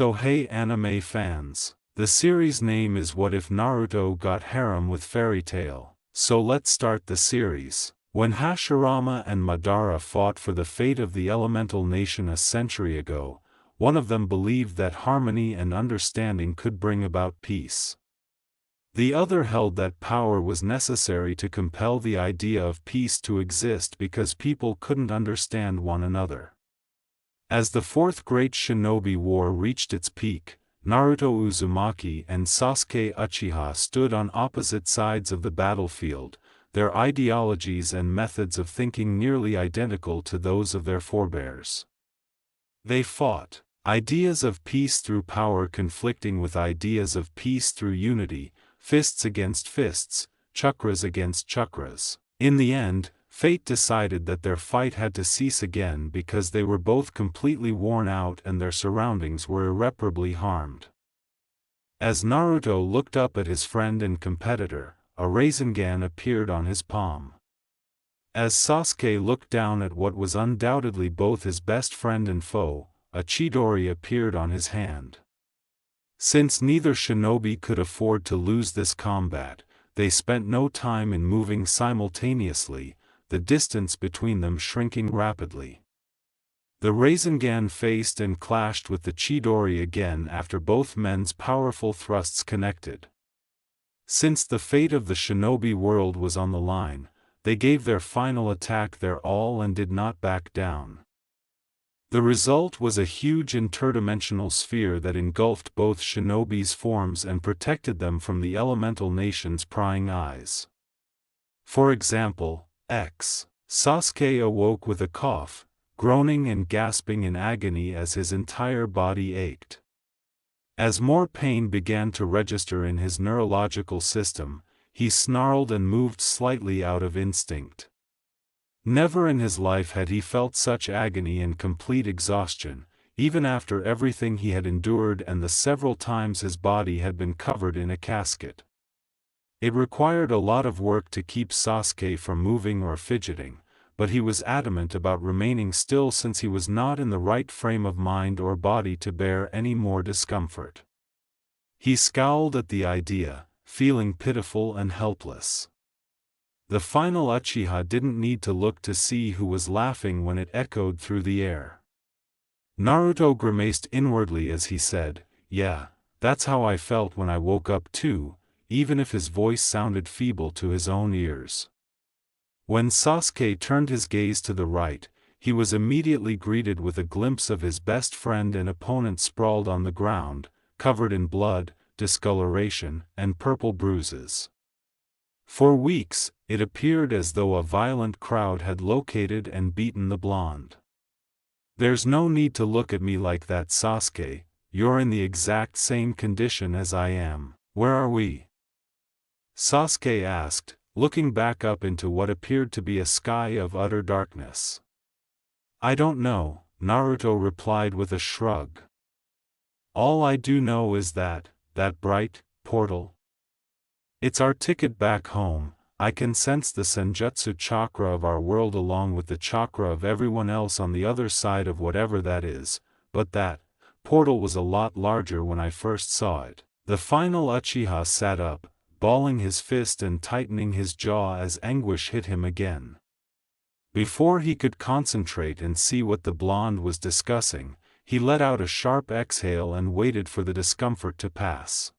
So hey anime fans, the series name is What If Naruto Got Harem with Fairytail. So let's start the series. When Hashirama and Madara fought for the fate of the elemental nation a century ago, one of them believed that harmony and understanding could bring about peace. The other held that power was necessary to compel the idea of peace to exist because people couldn't understand one another. As the Fourth Great Shinobi War reached its peak, Naruto Uzumaki and Sasuke Uchiha stood on opposite sides of the battlefield, their ideologies and methods of thinking nearly identical to those of their forebears. They fought, ideas of peace through power conflicting with ideas of peace through unity, fists against fists, chakras against chakras. In the end, fate decided that their fight had to cease again because they were both completely worn out and their surroundings were irreparably harmed. As Naruto looked up at his friend and competitor, a Rasengan appeared on his palm. As Sasuke looked down at what was undoubtedly both his best friend and foe, a Chidori appeared on his hand. Since neither shinobi could afford to lose this combat, they spent no time in moving simultaneously, the distance between them shrinking rapidly. The Rasengan faced and clashed with the Chidori again after both men's powerful thrusts connected. Since the fate of the shinobi world was on the line, they gave their final attack their all and did not back down. The result was a huge interdimensional sphere that engulfed both shinobi's forms and protected them from the elemental nation's prying eyes. For example, Sasuke awoke with a cough, groaning and gasping in agony as his entire body ached. As more pain began to register in his neurological system, he snarled and moved slightly out of instinct. Never in his life had he felt such agony and complete exhaustion, even after everything he had endured and the several times his body had been covered in a casket. It required a lot of work to keep Sasuke from moving or fidgeting, but he was adamant about remaining still since he was not in the right frame of mind or body to bear any more discomfort. He scowled at the idea, feeling pitiful and helpless. The final Uchiha didn't need to look to see who was laughing when it echoed through the air. Naruto grimaced inwardly as he said, "Yeah, that's how I felt when I woke up too," even if his voice sounded feeble to his own ears. When Sasuke turned his gaze to the right, he was immediately greeted with a glimpse of his best friend and opponent sprawled on the ground, covered in blood, discoloration, and purple bruises. For weeks, it appeared as though a violent crowd had located and beaten the blonde. "There's no need to look at me like that, Sasuke, you're in the exact same condition as I am. Where are we?" Sasuke asked, looking back up into what appeared to be a sky of utter darkness. "I don't know," Naruto replied with a shrug. "All I do know is that bright portal. It's our ticket back home. I can sense the senjutsu chakra of our world along with the chakra of everyone else on the other side of whatever that is, but that portal was a lot larger when I first saw it." The final Uchiha sat up, balling his fist and tightening his jaw as anguish hit him again. Before he could concentrate and see what the blonde was discussing, he let out a sharp exhale and waited for the discomfort to pass.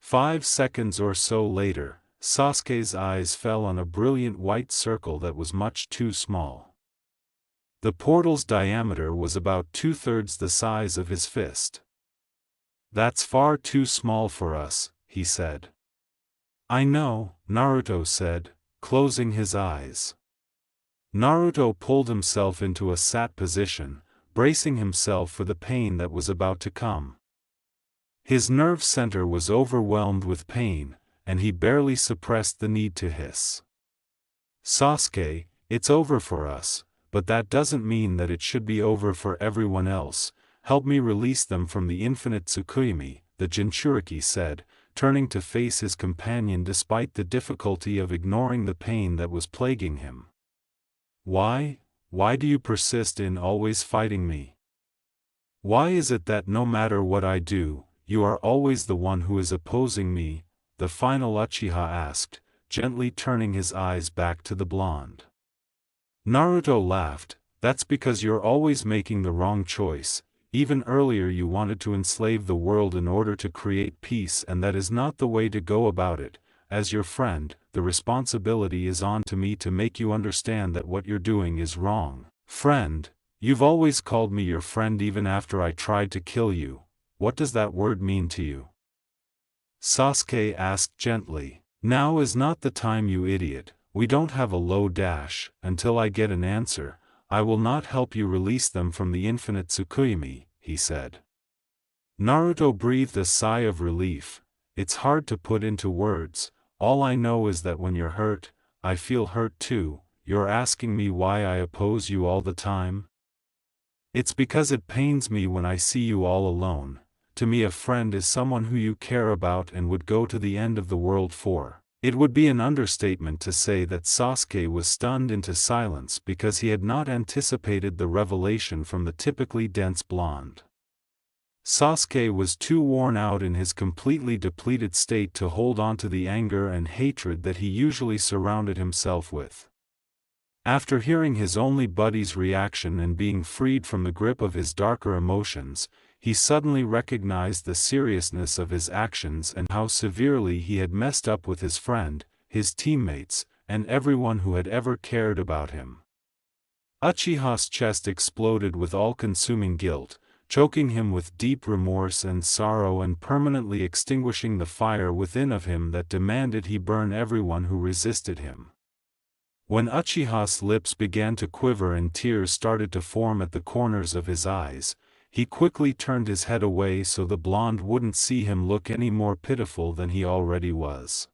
5 seconds or so later, Sasuke's eyes fell on a brilliant white circle that was much too small. The portal's diameter was about 2/3 the size of his fist. "That's far too small for us," he said. "I know," Naruto said, closing his eyes. Naruto pulled himself into a sat position, bracing himself for the pain that was about to come. His nerve center was overwhelmed with pain, and he barely suppressed the need to hiss. "Sasuke, it's over for us, but that doesn't mean that it should be over for everyone else. Help me release them from the infinite Tsukuyomi," the Jinchuriki said, turning to face his companion despite the difficulty of ignoring the pain that was plaguing him. Why do you persist in always fighting me?" Why is it that no matter what I do, you are always the one who is opposing me? The final Uchiha asked, gently turning his eyes back to the blonde. Naruto laughed. That's because you're always making the wrong choice. Even earlier you wanted to enslave the world in order to create peace, and that is not the way to go about it. As your friend, the responsibility is on to me to make you understand that what you're doing is wrong. Friend, you've always called me your friend even after I tried to kill you. What does that word mean to you? Sasuke asked gently. Now is not the time, you idiot. We don't have a low dash. Until I get an answer, I will not help you release them from the infinite Tsukuyomi, he said. Naruto breathed a sigh of relief. It's hard to put into words. All I know is that when you're hurt, I feel hurt too. You're asking me why I oppose you all the time? It's because it pains me when I see you all alone. To me, a friend is someone who you care about and would go to the end of the world for. It would be an understatement to say that Sasuke was stunned into silence because he had not anticipated the revelation from the typically dense blonde. Sasuke was too worn out in his completely depleted state to hold on to the anger and hatred that he usually surrounded himself with. After hearing his only buddy's reaction and being freed from the grip of his darker emotions, he suddenly recognized the seriousness of his actions and how severely he had messed up with his friend, his teammates, and everyone who had ever cared about him. Uchiha's chest exploded with all-consuming guilt, choking him with deep remorse and sorrow and permanently extinguishing the fire within of him that demanded he burn everyone who resisted him. When Uchiha's lips began to quiver and tears started to form at the corners of his eyes, he quickly turned his head away so the blonde wouldn't see him look any more pitiful than he already was.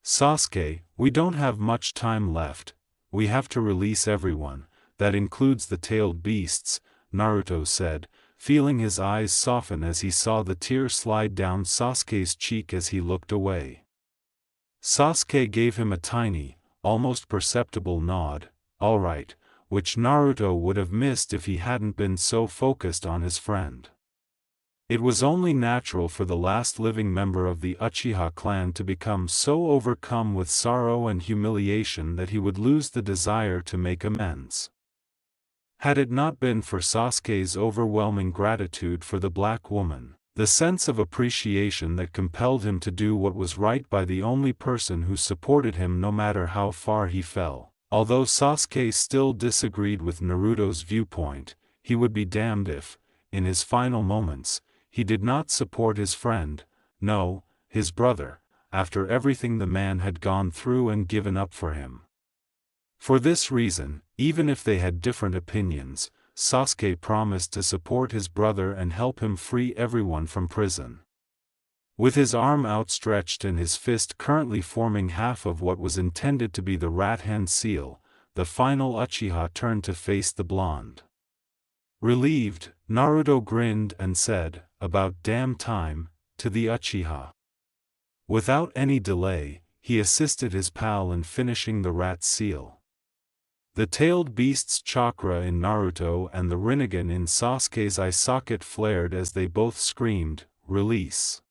Sasuke, we don't have much time left. We have to release everyone. That includes the tailed beasts, Naruto said, feeling his eyes soften as he saw the tear slide down Sasuke's cheek as he looked away. Sasuke gave him a tiny, almost perceptible nod, all right, which Naruto would have missed if he hadn't been so focused on his friend. It was only natural for the last living member of the Uchiha clan to become so overcome with sorrow and humiliation that he would lose the desire to make amends. Had it not been for Sasuke's overwhelming gratitude for the black woman, the sense of appreciation that compelled him to do what was right by the only person who supported him no matter how far he fell. Although Sasuke still disagreed with Naruto's viewpoint, he would be damned if, in his final moments, he did not support his friend, no, his brother, after everything the man had gone through and given up for him. For this reason, even if they had different opinions, Sasuke promised to support his brother and help him free everyone from prison. With his arm outstretched and his fist currently forming half of what was intended to be the rat hand seal, the final Uchiha turned to face the blonde. Relieved, Naruto grinned and said, "About damn time," to the Uchiha. Without any delay, he assisted his pal in finishing the rat seal. The tailed beast's chakra in Naruto and the Rinnegan in Sasuke's eye socket flared as they both screamed, "Release!"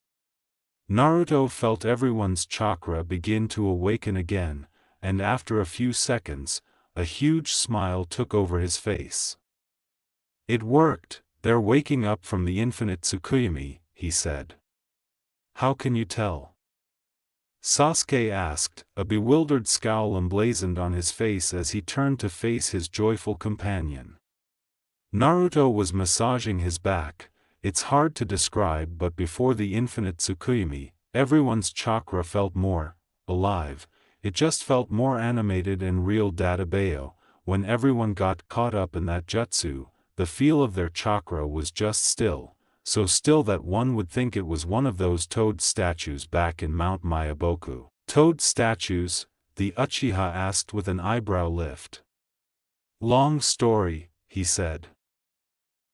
Naruto felt everyone's chakra begin to awaken again, and after a few seconds, a huge smile took over his face. "It worked, they're waking up from the infinite Tsukuyomi," he said. "How can you tell?" Sasuke asked, a bewildered scowl emblazoned on his face as he turned to face his joyful companion. Naruto was massaging his back. It's hard to describe, but before the infinite Tsukuyomi, everyone's chakra felt more alive. It just felt more animated and real. Databayo, when everyone got caught up in that jutsu, the feel of their chakra was just still, so still that one would think it was one of those toad statues back in Mount Myaboku. Toad statues? The Uchiha asked with an eyebrow lift. "Long story," he said.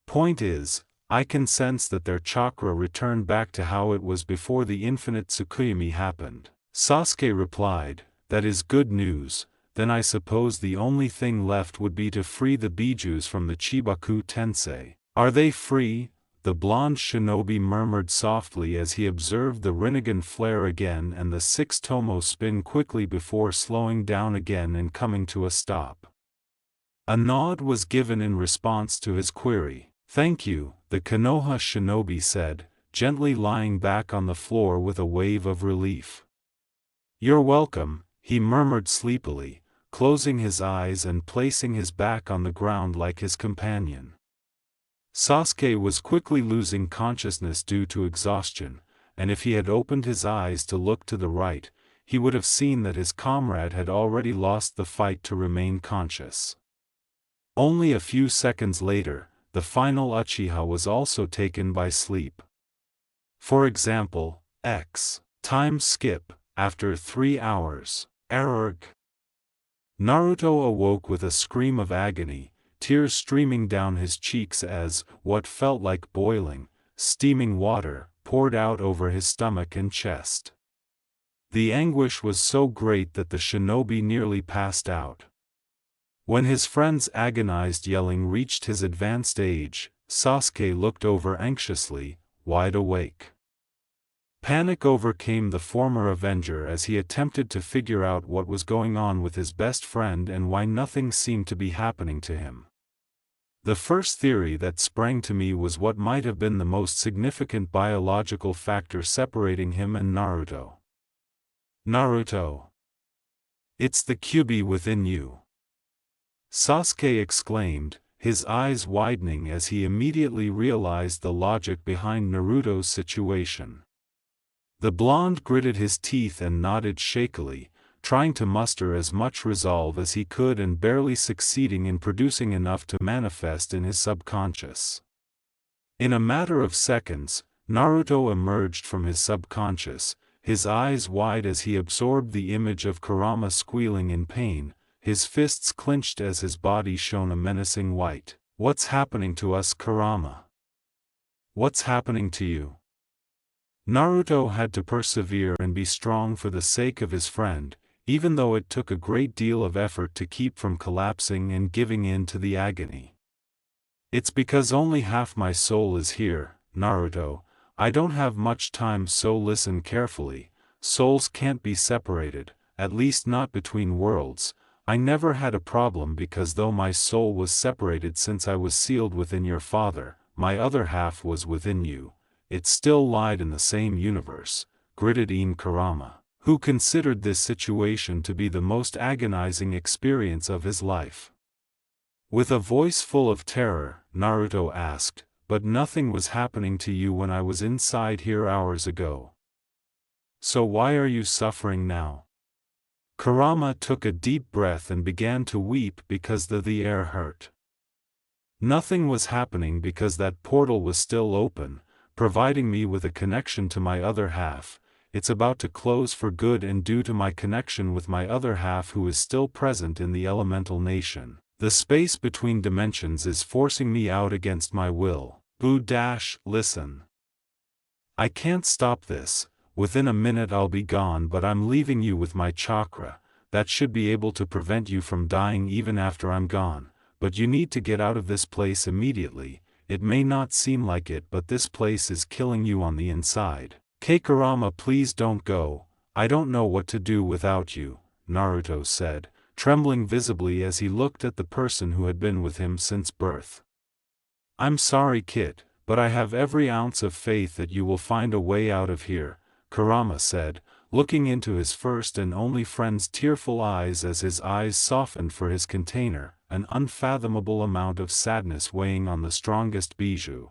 "Point is, I can sense that their chakra returned back to how it was before the infinite Tsukuyomi happened." Sasuke replied, "That is good news. Then I suppose the only thing left would be to free the Bijus from the Chibaku Tensei." Are they free? The blonde shinobi murmured softly as he observed the Rinnegan flare again and the 6 tomo spin quickly before slowing down again and coming to a stop. A nod was given in response to his query. "Thank you," the Konoha shinobi said, gently lying back on the floor with a wave of relief. "You're welcome," he murmured sleepily, closing his eyes and placing his back on the ground like his companion. Sasuke was quickly losing consciousness due to exhaustion, and if he had opened his eyes to look to the right, he would have seen that his comrade had already lost the fight to remain conscious. Only a few seconds later, the final Uchiha was also taken by sleep. For example, time skip, after 3 hours, Naruto awoke with a scream of agony, tears streaming down his cheeks as what felt like boiling, steaming water poured out over his stomach and chest. The anguish was so great that the shinobi nearly passed out. When his friend's agonized yelling reached his advanced age, Sasuke looked over anxiously, wide awake. Panic overcame the former Avenger as he attempted to figure out what was going on with his best friend and why nothing seemed to be happening to him. The first theory that sprang to me was what might have been the most significant biological factor separating him and Naruto. Naruto. It's the Kyuubi within you. Sasuke exclaimed, his eyes widening as he immediately realized the logic behind Naruto's situation. The blonde gritted his teeth and nodded shakily, trying to muster as much resolve as he could and barely succeeding in producing enough to manifest in his subconscious. In a matter of seconds, Naruto emerged from his subconscious, his eyes wide as he absorbed the image of Kurama squealing in pain, his fists clenched as his body shone a menacing white. "What's happening to us, Kurama? What's happening to you?" Naruto had to persevere and be strong for the sake of his friend, even though it took a great deal of effort to keep from collapsing and giving in to the agony. "It's because only half my soul is here, Naruto. I don't have much time, so listen carefully. Souls can't be separated, at least not between worlds. I never had a problem because though my soul was separated since I was sealed within your father, my other half was within you. It still lied in the same universe," gritted Kurama, who considered this situation to be the most agonizing experience of his life. With a voice full of terror, Naruto asked, "But nothing was happening to you when I was inside here hours ago. So why are you suffering now?" Kurama took a deep breath and began to weep because the air hurt. "Nothing was happening because that portal was still open, providing me with a connection to my other half. It's about to close for good and due to my connection with my other half who is still present in the elemental nation. The space between dimensions is forcing me out against my will. Listen. I can't stop this. Within a minute I'll be gone, but I'm leaving you with my chakra. That should be able to prevent you from dying even after I'm gone. But you need to get out of this place immediately. It may not seem like it, but this place is killing you on the inside. Kurama, please don't go. I don't know what to do without you," Naruto said, trembling visibly as he looked at the person who had been with him since birth. "I'm sorry, kid, but I have every ounce of faith that you will find a way out of here," Kurama said, looking into his first and only friend's tearful eyes as his eyes softened for his container, an unfathomable amount of sadness weighing on the strongest Bijou.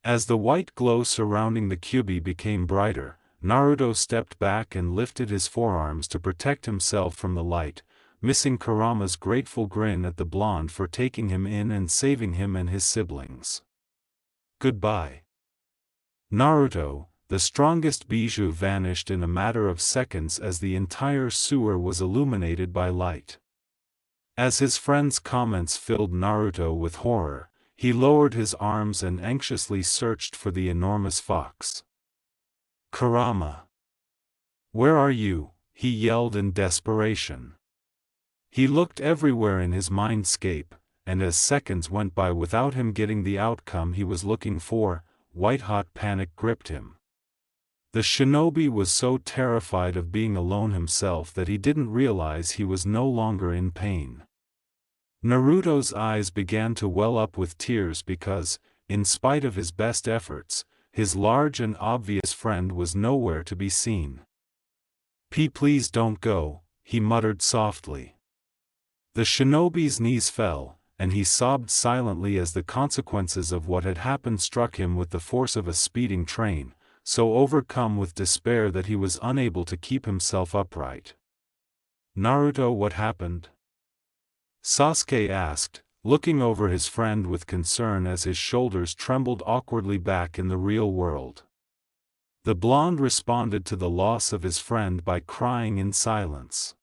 As the white glow surrounding the Kyuubi became brighter, Naruto stepped back and lifted his forearms to protect himself from the light, missing Kurama's grateful grin at the blonde for taking him in and saving him and his siblings. "Goodbye." Naruto, the strongest Bijou, vanished in a matter of seconds as the entire sewer was illuminated by light. As his friend's comments filled Naruto with horror, he lowered his arms and anxiously searched for the enormous fox. "Kurama! Where are you?" he yelled in desperation. He looked everywhere in his mindscape, and as seconds went by without him getting the outcome he was looking for, white-hot panic gripped him. The shinobi was so terrified of being alone himself that he didn't realize he was no longer in pain. Naruto's eyes began to well up with tears because, in spite of his best efforts, his large and obvious friend was nowhere to be seen. Please don't go," he muttered softly. The shinobi's knees fell, and he sobbed silently as the consequences of what had happened struck him with the force of a speeding train, so overcome with despair that he was unable to keep himself upright. "Naruto, what happened?" Sasuke asked, looking over his friend with concern as his shoulders trembled awkwardly back in the real world. The blonde responded to the loss of his friend by crying in silence.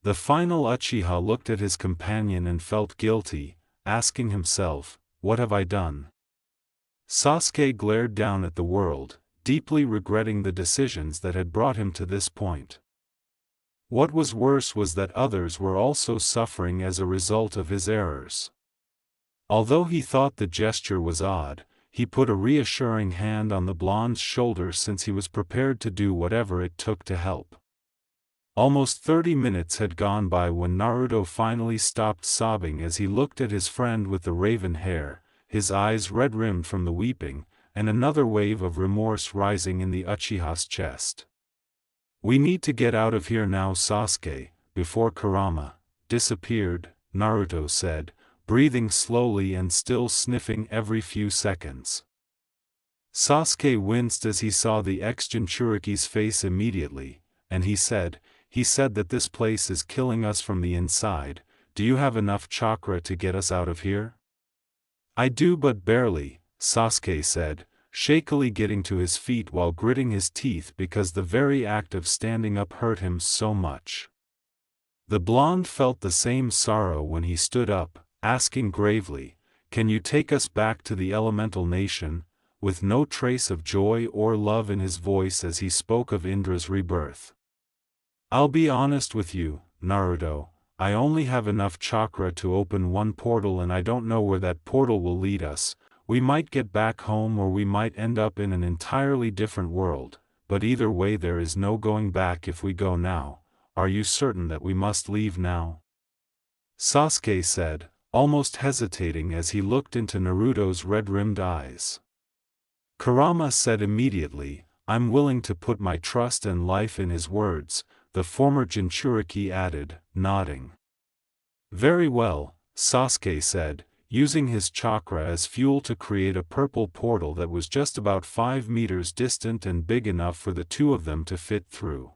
The final Uchiha looked at his companion and felt guilty, asking himself, "What have I done?" Sasuke glared down at the world, deeply regretting the decisions that had brought him to this point. What was worse was that others were also suffering as a result of his errors. Although he thought the gesture was odd, he put a reassuring hand on the blonde's shoulder since he was prepared to do whatever it took to help. Almost 30 minutes had gone by when Naruto finally stopped sobbing as he looked at his friend with the raven hair, his eyes red-rimmed from the weeping, and another wave of remorse rising in the Uchiha's chest. "We need to get out of here now, Sasuke, before Kurama disappeared," Naruto said, breathing slowly and still sniffing every few seconds. Sasuke winced as he saw the ex-Jinchuriki's face immediately, and he said that this place is killing us from the inside. "Do you have enough chakra to get us out of here?" "I do, but barely," Sasuke said, shakily getting to his feet while gritting his teeth because the very act of standing up hurt him so much. The blonde felt the same sorrow when he stood up, asking gravely, "Can you take us back to the elemental nation?" with no trace of joy or love in his voice as he spoke of Indra's rebirth. "I'll be honest with you, Naruto, I only have enough chakra to open one portal and I don't know where that portal will lead us. We might get back home or we might end up in an entirely different world, but either way there is no going back if we go now. Are you certain that we must leave now?" Sasuke said, almost hesitating as he looked into Naruto's red-rimmed eyes. Kurama said immediately, "I'm willing to put my trust and life in his words," the former Jinchuriki added, nodding. "Very well," Sasuke said, using his chakra as fuel to create a purple portal that was just about 5 meters distant and big enough for the two of them to fit through.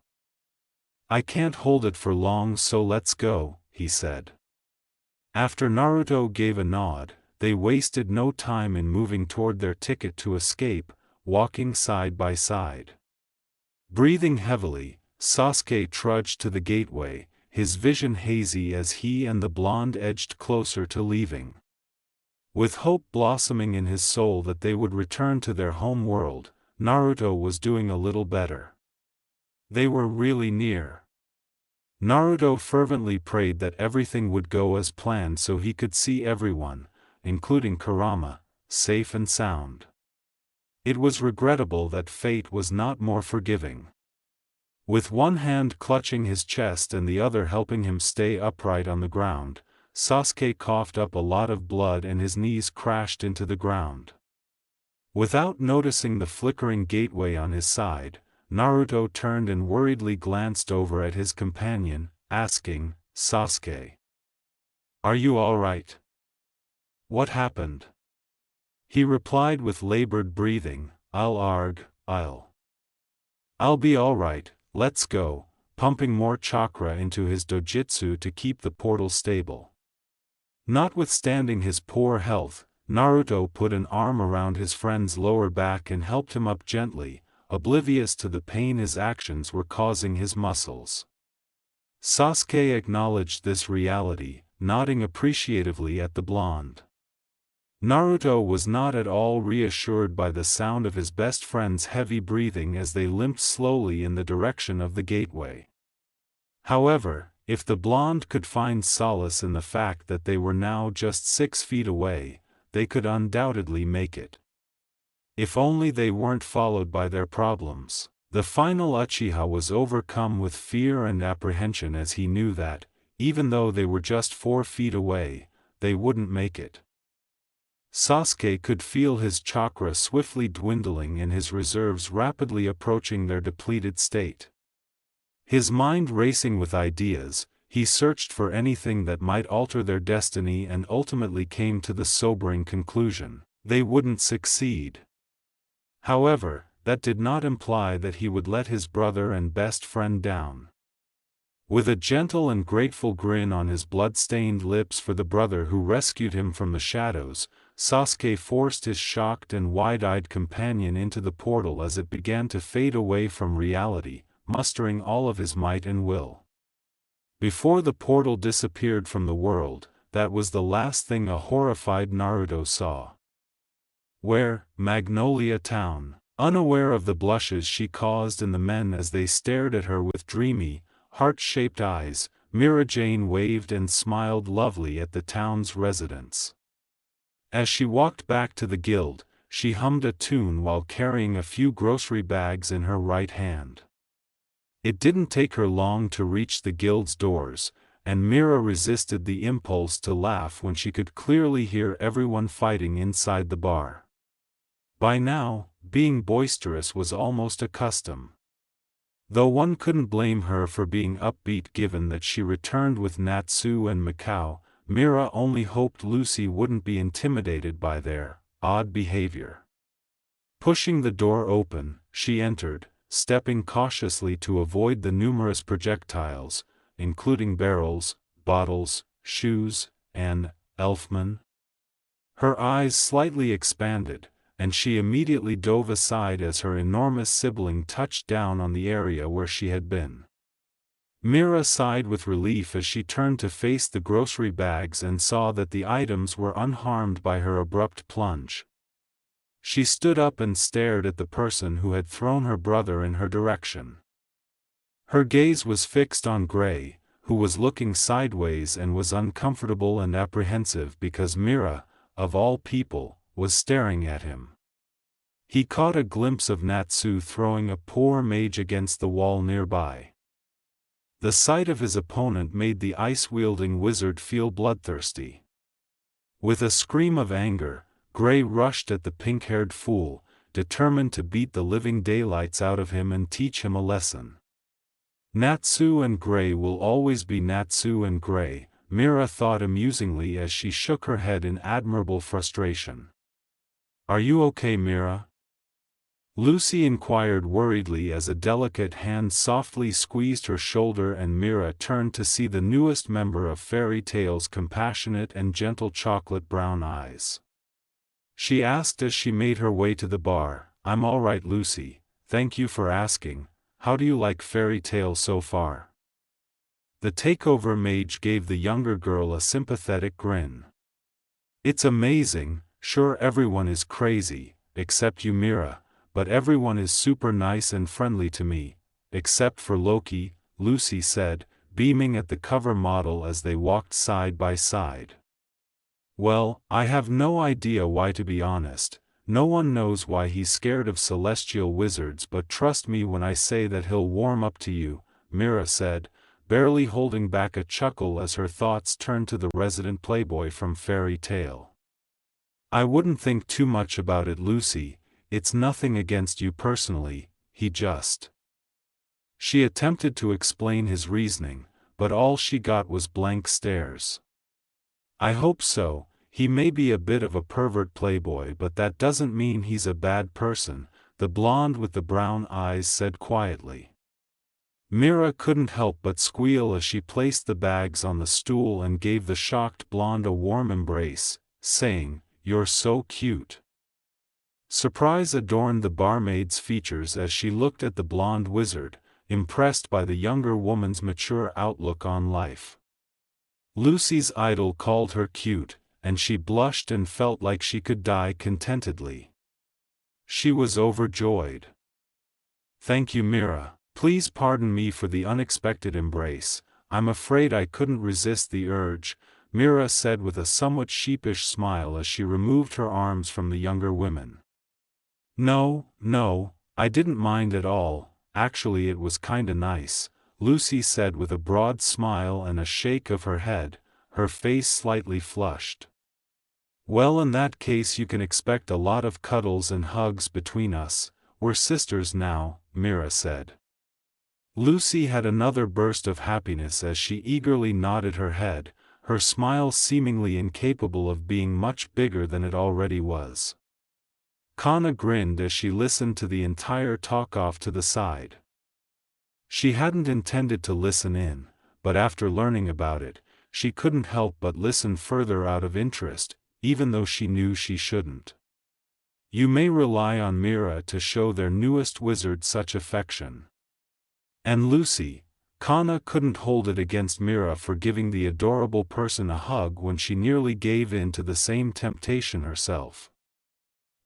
"I can't hold it for long, so let's go," he said. After Naruto gave a nod, they wasted no time in moving toward their ticket to escape, walking side by side. Breathing heavily, Sasuke trudged to the gateway, his vision hazy as he and the blonde edged closer to leaving. With hope blossoming in his soul that they would return to their home world, Naruto was doing a little better. They were really near. Naruto fervently prayed that everything would go as planned so he could see everyone, including Kurama, safe and sound. It was regrettable that fate was not more forgiving. With one hand clutching his chest and the other helping him stay upright on the ground, Sasuke coughed up a lot of blood and his knees crashed into the ground. Without noticing the flickering gateway on his side, Naruto turned and worriedly glanced over at his companion, asking, "Sasuke, are you all right? What happened?" He replied with labored breathing, I'll be all right, let's go," pumping more chakra into his dojutsu to keep the portal stable. Notwithstanding his poor health, Naruto put an arm around his friend's lower back and helped him up gently, oblivious to the pain his actions were causing his muscles. Sasuke acknowledged this reality, nodding appreciatively at the blonde. Naruto was not at all reassured by the sound of his best friend's heavy breathing as they limped slowly in the direction of the gateway. However, If the blonde could find solace in the fact that they were now just 6 feet away, they could undoubtedly make it. If only they weren't followed by their problems. The final Uchiha was overcome with fear and apprehension as he knew that, even though they were just 4 feet away, they wouldn't make it. Sasuke could feel his chakra swiftly dwindling and his reserves rapidly approaching their depleted state. His mind racing with ideas, he searched for anything that might alter their destiny and ultimately came to the sobering conclusion: they wouldn't succeed. However, that did not imply that he would let his brother and best friend down. With a gentle and grateful grin on his blood-stained lips for the brother who rescued him from the shadows, Sasuke forced his shocked and wide-eyed companion into the portal as it began to fade away from reality, mustering all of his might and will. Before the portal disappeared from the world, that was the last thing a horrified Naruto saw. Where, Magnolia Town. Unaware of the blushes she caused in the men as they stared at her with dreamy, heart-shaped eyes, Mira Jane waved and smiled lovely at the town's residents. As she walked back to the guild, she hummed a tune while carrying a few grocery bags in her right hand. It didn't take her long to reach the guild's doors, and Mira resisted the impulse to laugh when she could clearly hear everyone fighting inside the bar. By now, being boisterous was almost a custom. Though one couldn't blame her for being upbeat given that she returned with Natsu and Mikao, Mira only hoped Lucy wouldn't be intimidated by their odd behavior. Pushing the door open, she entered, stepping cautiously to avoid the numerous projectiles, including barrels, bottles, shoes, and elfmen. Her eyes slightly expanded, and she immediately dove aside as her enormous sibling touched down on the area where she had been. Mira sighed with relief as she turned to face the grocery bags and saw that the items were unharmed by her abrupt plunge. She stood up and stared at the person who had thrown her brother in her direction. Her gaze was fixed on Gray, who was looking sideways and was uncomfortable and apprehensive because Mira, of all people, was staring at him. He caught a glimpse of Natsu throwing a poor mage against the wall nearby. The sight of his opponent made the ice-wielding wizard feel bloodthirsty. With a scream of anger, Gray rushed at the pink-haired fool, determined to beat the living daylights out of him and teach him a lesson. Natsu and Gray will always be Natsu and Gray, Mira thought amusingly as she shook her head in admirable frustration. "Are you okay, Mira?" Lucy inquired worriedly as a delicate hand softly squeezed her shoulder and Mira turned to see the newest member of Fairytail's compassionate and gentle chocolate-brown eyes. She asked as she made her way to the bar, "I'm all right, Lucy, thank you for asking. How do you like Fairytail so far?" The takeover mage gave the younger girl a sympathetic grin. "It's amazing. Sure, everyone is crazy, except you, Mira, but everyone is super nice and friendly to me, except for Loki," Lucy said, beaming at the cover model as they walked side by side. "Well, I have no idea why, to be honest. No one knows why he's scared of celestial wizards, but trust me when I say that he'll warm up to you," Mira said, barely holding back a chuckle as her thoughts turned to the resident playboy from Fairytail. "I wouldn't think too much about it, Lucy. It's nothing against you personally, he just..." She attempted to explain his reasoning, but all she got was blank stares. "I hope so. He may be a bit of a pervert playboy, but that doesn't mean he's a bad person," the blonde with the brown eyes said quietly. Mira couldn't help but squeal as she placed the bags on the stool and gave the shocked blonde a warm embrace, saying, "You're so cute." Surprise adorned the barmaid's features as she looked at the blonde wizard, impressed by the younger woman's mature outlook on life. Lucy's idol called her cute, and she blushed and felt like she could die contentedly. She was overjoyed. "Thank you, Mira. Please pardon me for the unexpected embrace. I'm afraid I couldn't resist the urge, Mira said with a somewhat sheepish smile as she removed her arms from the younger women. No, I didn't mind at all, actually it was kinda nice, Lucy said with a broad smile and a shake of her head, her face slightly flushed. Well, in that case you can expect a lot of cuddles and hugs between us, we're sisters now, Mira said. Lucy had another burst of happiness as she eagerly nodded her head, her smile seemingly incapable of being much bigger than it already was. Kana grinned as she listened to the entire talk off to the side. She hadn't intended to listen in, but after learning about it, she couldn't help but listen further out of interest, even though she knew she shouldn't. You may rely on Mira to show their newest wizard such affection. And Lucy, Kana couldn't hold it against Mira for giving the adorable person a hug when she nearly gave in to the same temptation herself.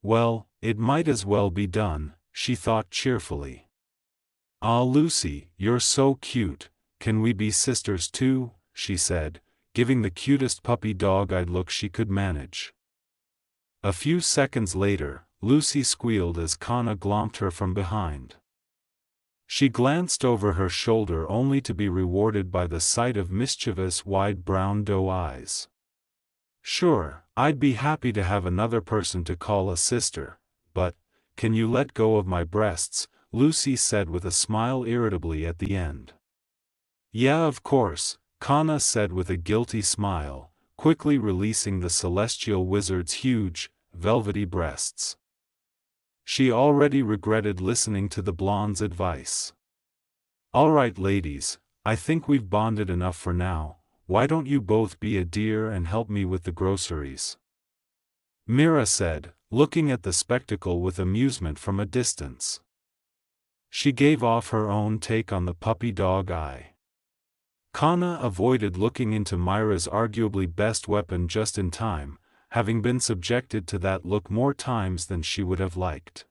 Well, it might as well be done, she thought cheerfully. Ah, Lucy, you're so cute, can we be sisters too? She said, giving the cutest puppy dog-eyed look she could manage. A few seconds later, Lucy squealed as Kana glomped her from behind. She glanced over her shoulder only to be rewarded by the sight of mischievous wide brown doe eyes. Sure, I'd be happy to have another person to call a sister, but, can you let go of my breasts? Lucy said with a smile irritably at the end. Yeah, of course, Kana said with a guilty smile, quickly releasing the celestial wizard's huge, velvety breasts. She already regretted listening to the blonde's advice. All right, ladies, I think we've bonded enough for now, why don't you both be a dear and help me with the groceries? Mira said, looking at the spectacle with amusement from a distance. She gave off her own take on the puppy dog eye. Kana avoided looking into Myra's arguably best weapon just in time, having been subjected to that look more times than she would have liked.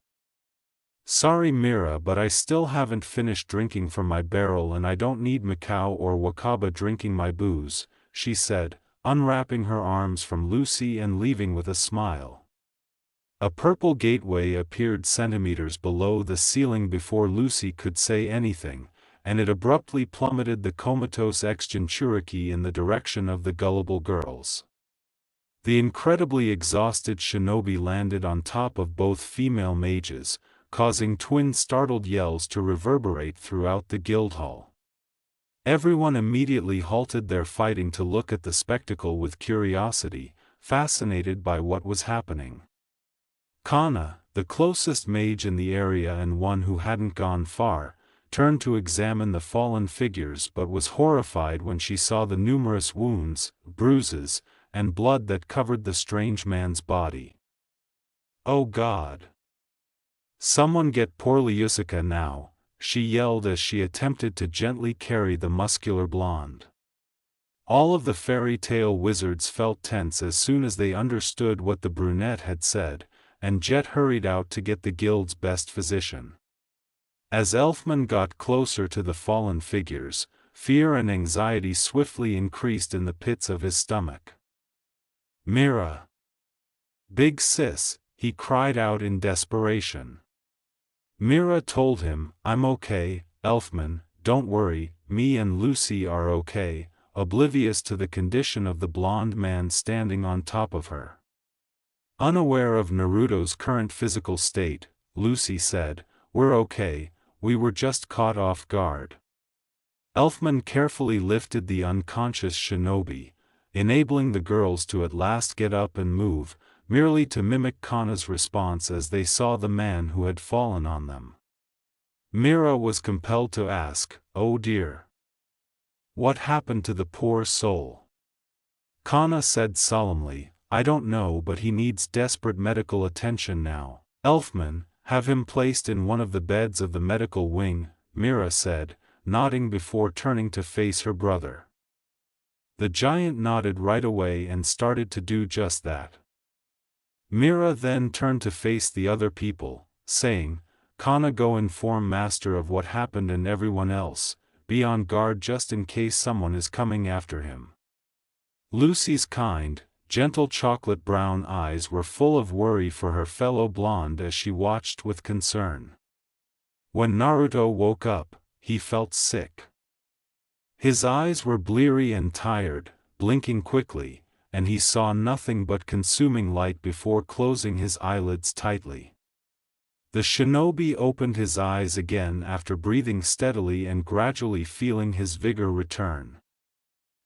Sorry Mira, but I still haven't finished drinking from my barrel and I don't need Mikau or Wakaba drinking my booze, she said, unwrapping her arms from Lucy and leaving with a smile. A purple gateway appeared centimeters below the ceiling before Lucy could say anything, and it abruptly plummeted the comatose ex-Jinchuriki in the direction of the gullible girls. The incredibly exhausted shinobi landed on top of both female mages, causing twin startled yells to reverberate throughout the guildhall. Everyone immediately halted their fighting to look at the spectacle with curiosity, fascinated by what was happening. Kana, the closest mage in the area and one who hadn't gone far, turned to examine the fallen figures but was horrified when she saw the numerous wounds, bruises, and blood that covered the strange man's body. Oh God! Someone get poor Ryusuke now, she yelled as she attempted to gently carry the muscular blonde. All of the Fairytail wizards felt tense as soon as they understood what the brunette had said, and Jet hurried out to get the guild's best physician. As Elfman got closer to the fallen figures, fear and anxiety swiftly increased in the pits of his stomach. Mira! Big sis, he cried out in desperation. Mira told him, I'm okay, Elfman, don't worry, me and Lucy are okay, oblivious to the condition of the blonde man standing on top of her. Unaware of Naruto's current physical state, Lucy said, we're okay, we were just caught off guard. Elfman carefully lifted the unconscious shinobi, enabling the girls to at last get up and move, merely to mimic Kana's response as they saw the man who had fallen on them. Mira was compelled to ask, oh dear. What happened to the poor soul? Kana said solemnly, I don't know, but he needs desperate medical attention now. Elfman, have him placed in one of the beds of the medical wing, Mira said, nodding before turning to face her brother. The giant nodded right away and started to do just that. Mira then turned to face the other people, saying, Kana, go inform Master of what happened and everyone else, be on guard just in case someone is coming after him." Lucy's kind, gentle chocolate brown eyes were full of worry for her fellow blonde as she watched with concern. When Naruto woke up, he felt sick. His eyes were bleary and tired, blinking quickly, and he saw nothing but consuming light before closing his eyelids tightly. The shinobi opened his eyes again after breathing steadily and gradually feeling his vigor return.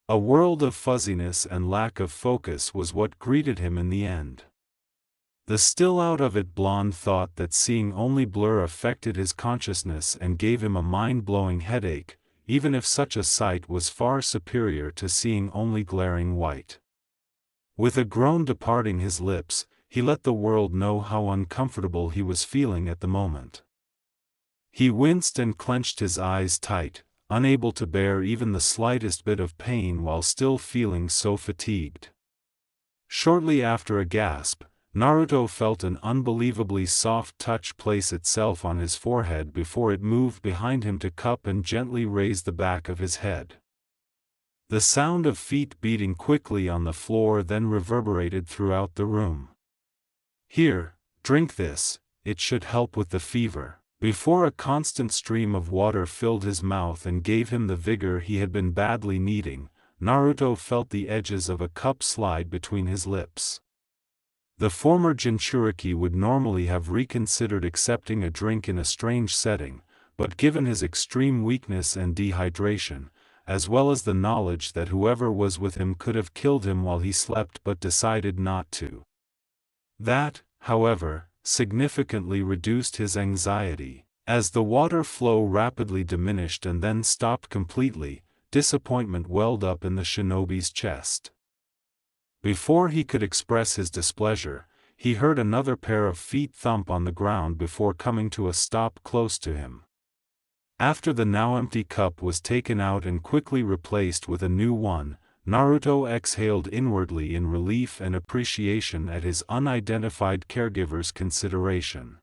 A world of fuzziness and lack of focus was what greeted him in the end. The still out of it blonde thought that seeing only blur affected his consciousness and gave him a mind-blowing headache, even if such a sight was far superior to seeing only glaring white. With a groan departing his lips, he let the world know how uncomfortable he was feeling at the moment. He winced and clenched his eyes tight, unable to bear even the slightest bit of pain while still feeling so fatigued. Shortly after a gasp, Naruto felt an unbelievably soft touch place itself on his forehead before it moved behind him to cup and gently raise the back of his head. The sound of feet beating quickly on the floor then reverberated throughout the room. "Here, drink this, it should help with the fever." Before a constant stream of water filled his mouth and gave him the vigor he had been badly needing, Naruto felt the edges of a cup slide between his lips. The former Jinchuriki would normally have reconsidered accepting a drink in a strange setting, but given his extreme weakness and dehydration, as well as the knowledge that whoever was with him could have killed him while he slept but decided not to. That, however, significantly reduced his anxiety. As the water flow rapidly diminished and then stopped completely, disappointment welled up in the shinobi's chest. Before he could express his displeasure, he heard another pair of feet thump on the ground before coming to a stop close to him. After the now empty cup was taken out and quickly replaced with a new one, Naruto exhaled inwardly in relief and appreciation at his unidentified caregiver's consideration.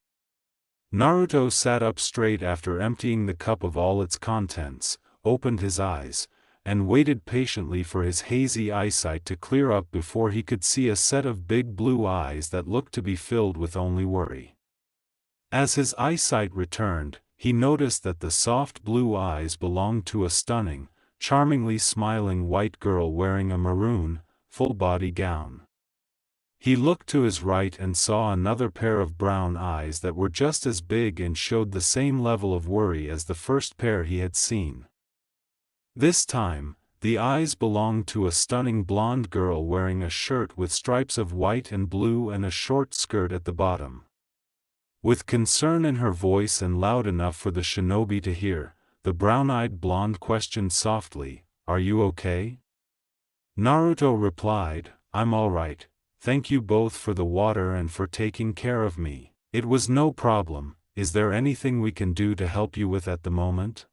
Naruto sat up straight after emptying the cup of all its contents, opened his eyes, and waited patiently for his hazy eyesight to clear up before he could see a set of big blue eyes that looked to be filled with only worry. As his eyesight returned, he noticed that the soft blue eyes belonged to a stunning, charmingly smiling white girl wearing a maroon, full-body gown. He looked to his right and saw another pair of brown eyes that were just as big and showed the same level of worry as the first pair he had seen. This time, the eyes belonged to a stunning blonde girl wearing a shirt with stripes of white and blue and a short skirt at the bottom. With concern in her voice and loud enough for the shinobi to hear, the brown-eyed blonde questioned softly, "Are you okay?" Naruto replied, "I'm all right, thank you both for the water and for taking care of me." "It was no problem. Is there anything we can do to help you with at the moment?"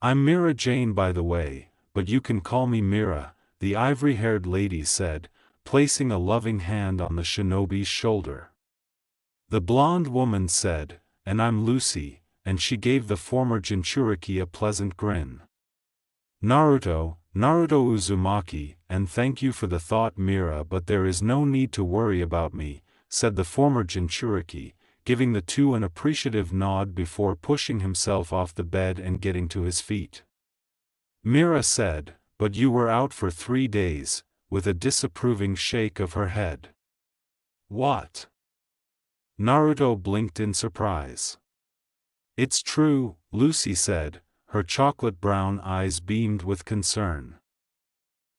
"I'm Mira Jane by the way, but you can call me Mira," the ivory-haired lady said, placing a loving hand on the shinobi's shoulder. The blonde woman said, "And I'm Lucy," and she gave the former Jinchuriki a pleasant grin. Naruto Uzumaki, and thank you for the thought Mira, but there is no need to worry about me, said the former Jinchuriki, giving the two an appreciative nod before pushing himself off the bed and getting to his feet. Mira said, "But you were out for 3 days," with a disapproving shake of her head. "What?" Naruto blinked in surprise. "It's true," Lucy said, her chocolate brown eyes beamed with concern.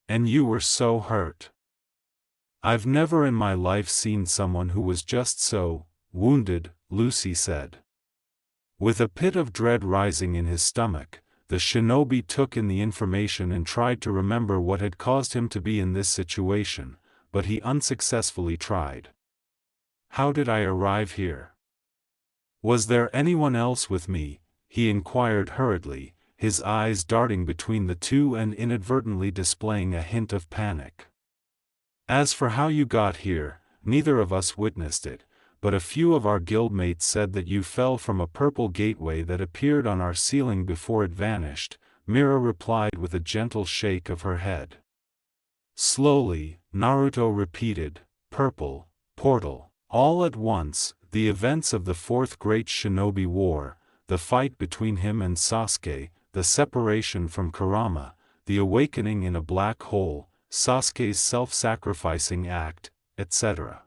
"And you were so hurt." "I've never in my life seen someone who was just so wounded," Lucy said. With a pit of dread rising in his stomach, the shinobi took in the information and tried to remember what had caused him to be in this situation, but he unsuccessfully tried. "How did I arrive here? Was there anyone else with me?" he inquired hurriedly, his eyes darting between the two and inadvertently displaying a hint of panic. "As for how you got here, neither of us witnessed it, but a few of our guildmates said that you fell from a purple gateway that appeared on our ceiling before it vanished," Mira replied with a gentle shake of her head. Slowly, Naruto repeated, "Purple, portal." All at once, the events of the Fourth Great Shinobi War, the fight between him and Sasuke, the separation from Kurama, the awakening in a black hole, Sasuke's self-sacrificing act, etc.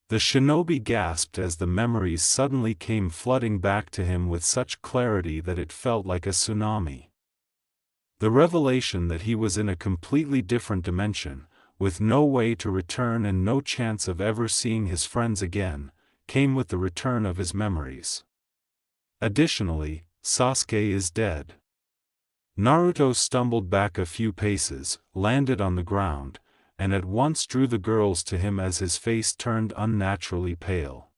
The shinobi gasped as the memories suddenly came flooding back to him with such clarity that it felt like a tsunami. The revelation that he was in a completely different dimension, with no way to return and no chance of ever seeing his friends again, came with the return of his memories. Additionally, Sasuke is dead. Naruto stumbled back a few paces, landed on the ground, and at once drew the girls to him as his face turned unnaturally pale.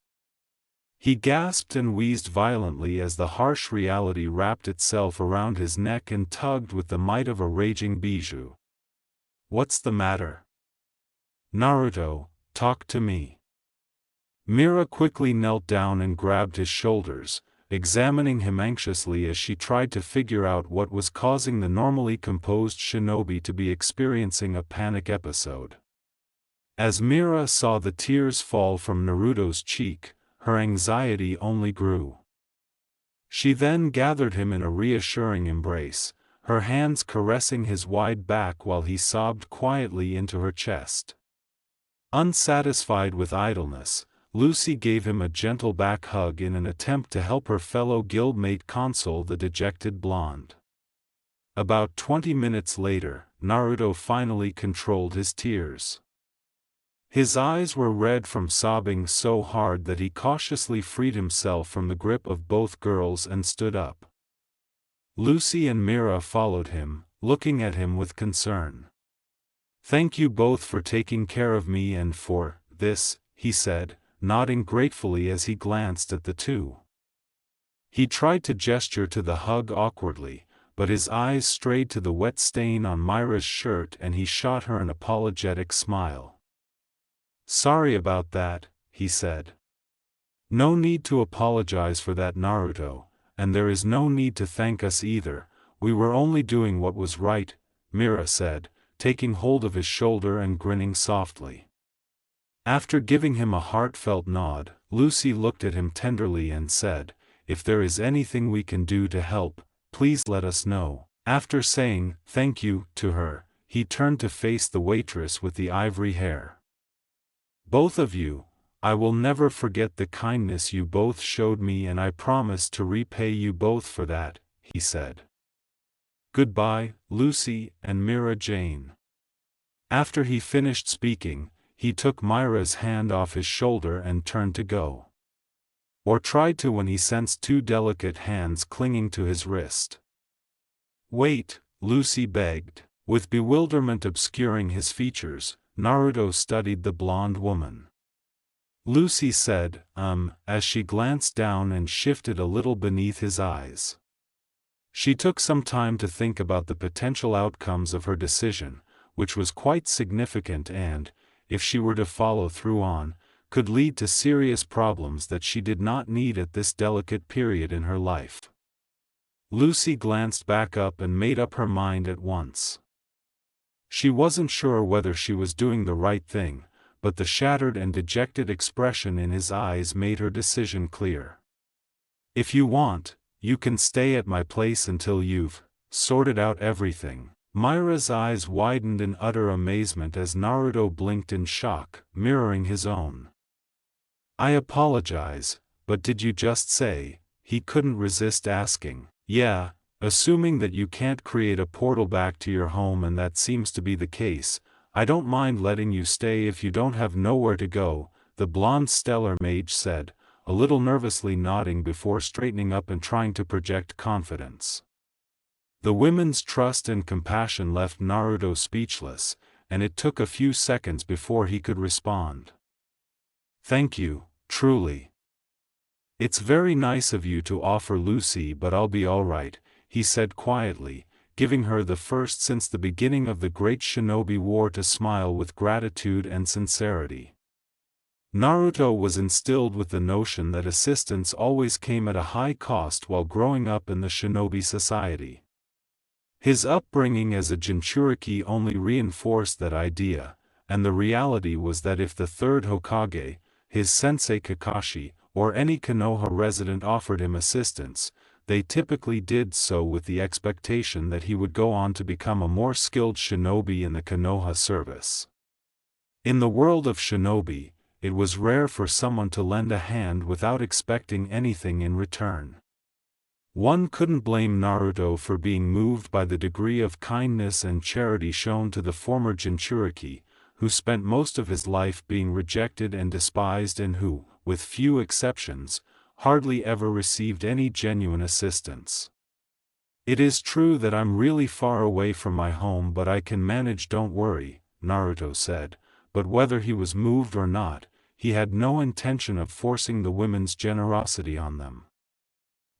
He gasped and wheezed violently as the harsh reality wrapped itself around his neck and tugged with the might of a raging bijou. "What's the matter? Naruto, talk to me." Mira quickly knelt down and grabbed his shoulders, examining him anxiously as she tried to figure out what was causing the normally composed shinobi to be experiencing a panic episode. As Mira saw the tears fall from Naruto's cheek, her anxiety only grew. She then gathered him in a reassuring embrace, her hands caressing his wide back while he sobbed quietly into her chest. Unsatisfied with idleness, Lucy gave him a gentle back hug in an attempt to help her fellow guildmate console the dejected blonde. About 20 minutes later, Naruto finally controlled his tears. His eyes were red from sobbing so hard that he cautiously freed himself from the grip of both girls and stood up. Lucy and Mira followed him, looking at him with concern. "Thank you both for taking care of me and for this," he said, nodding gratefully as he glanced at the two. He tried to gesture to the hug awkwardly, but his eyes strayed to the wet stain on Mira's shirt and he shot her an apologetic smile. "Sorry about that," he said. "No need to apologize for that, Naruto, and there is no need to thank us either, we were only doing what was right," Mira said, taking hold of his shoulder and grinning softly. After giving him a heartfelt nod, Lucy looked at him tenderly and said, "If there is anything we can do to help, please let us know." After saying, "thank you," to her, he turned to face the waitress with the ivory hair. "Both of you, I will never forget the kindness you both showed me and I promise to repay you both for that," he said. "Goodbye, Lucy and Mira Jane." After he finished speaking, he took Mira's hand off his shoulder and turned to go. Or tried to when he sensed two delicate hands clinging to his wrist. "Wait," Lucy begged. With bewilderment obscuring his features, Naruto studied the blonde woman. Lucy said, as she glanced down and shifted a little beneath his eyes. She took some time to think about the potential outcomes of her decision, which was quite significant and, if she were to follow through on, could lead to serious problems that she did not need at this delicate period in her life. Lucy glanced back up and made up her mind at once. She wasn't sure whether she was doing the right thing, but the shattered and dejected expression in his eyes made her decision clear. "If you want, you can stay at my place until you've sorted out everything." Mira's eyes widened in utter amazement as Naruto blinked in shock, mirroring his own. "I apologize, but did you just say," he couldn't resist asking. "Yeah, assuming that you can't create a portal back to your home and that seems to be the case, I don't mind letting you stay if you don't have nowhere to go," the blonde stellar mage said, a little nervously nodding before straightening up and trying to project confidence. The women's trust and compassion left Naruto speechless, and it took a few seconds before he could respond. "Thank you, truly. It's very nice of you to offer, Lucy, but I'll be all right," he said quietly, giving her the first since the beginning of the Great Shinobi War to smile with gratitude and sincerity. Naruto was instilled with the notion that assistance always came at a high cost while growing up in the shinobi society. His upbringing as a Jinchuriki only reinforced that idea, and the reality was that if the third Hokage, his sensei Kakashi, or any Konoha resident offered him assistance, they typically did so with the expectation that he would go on to become a more skilled shinobi in the Konoha service. In the world of shinobi, it was rare for someone to lend a hand without expecting anything in return. One couldn't blame Naruto for being moved by the degree of kindness and charity shown to the former Jinchuriki, who spent most of his life being rejected and despised and who, with few exceptions, hardly ever received any genuine assistance. "It is true that I'm really far away from my home, but I can manage, don't worry," Naruto said, but whether he was moved or not, he had no intention of forcing the women's generosity on them.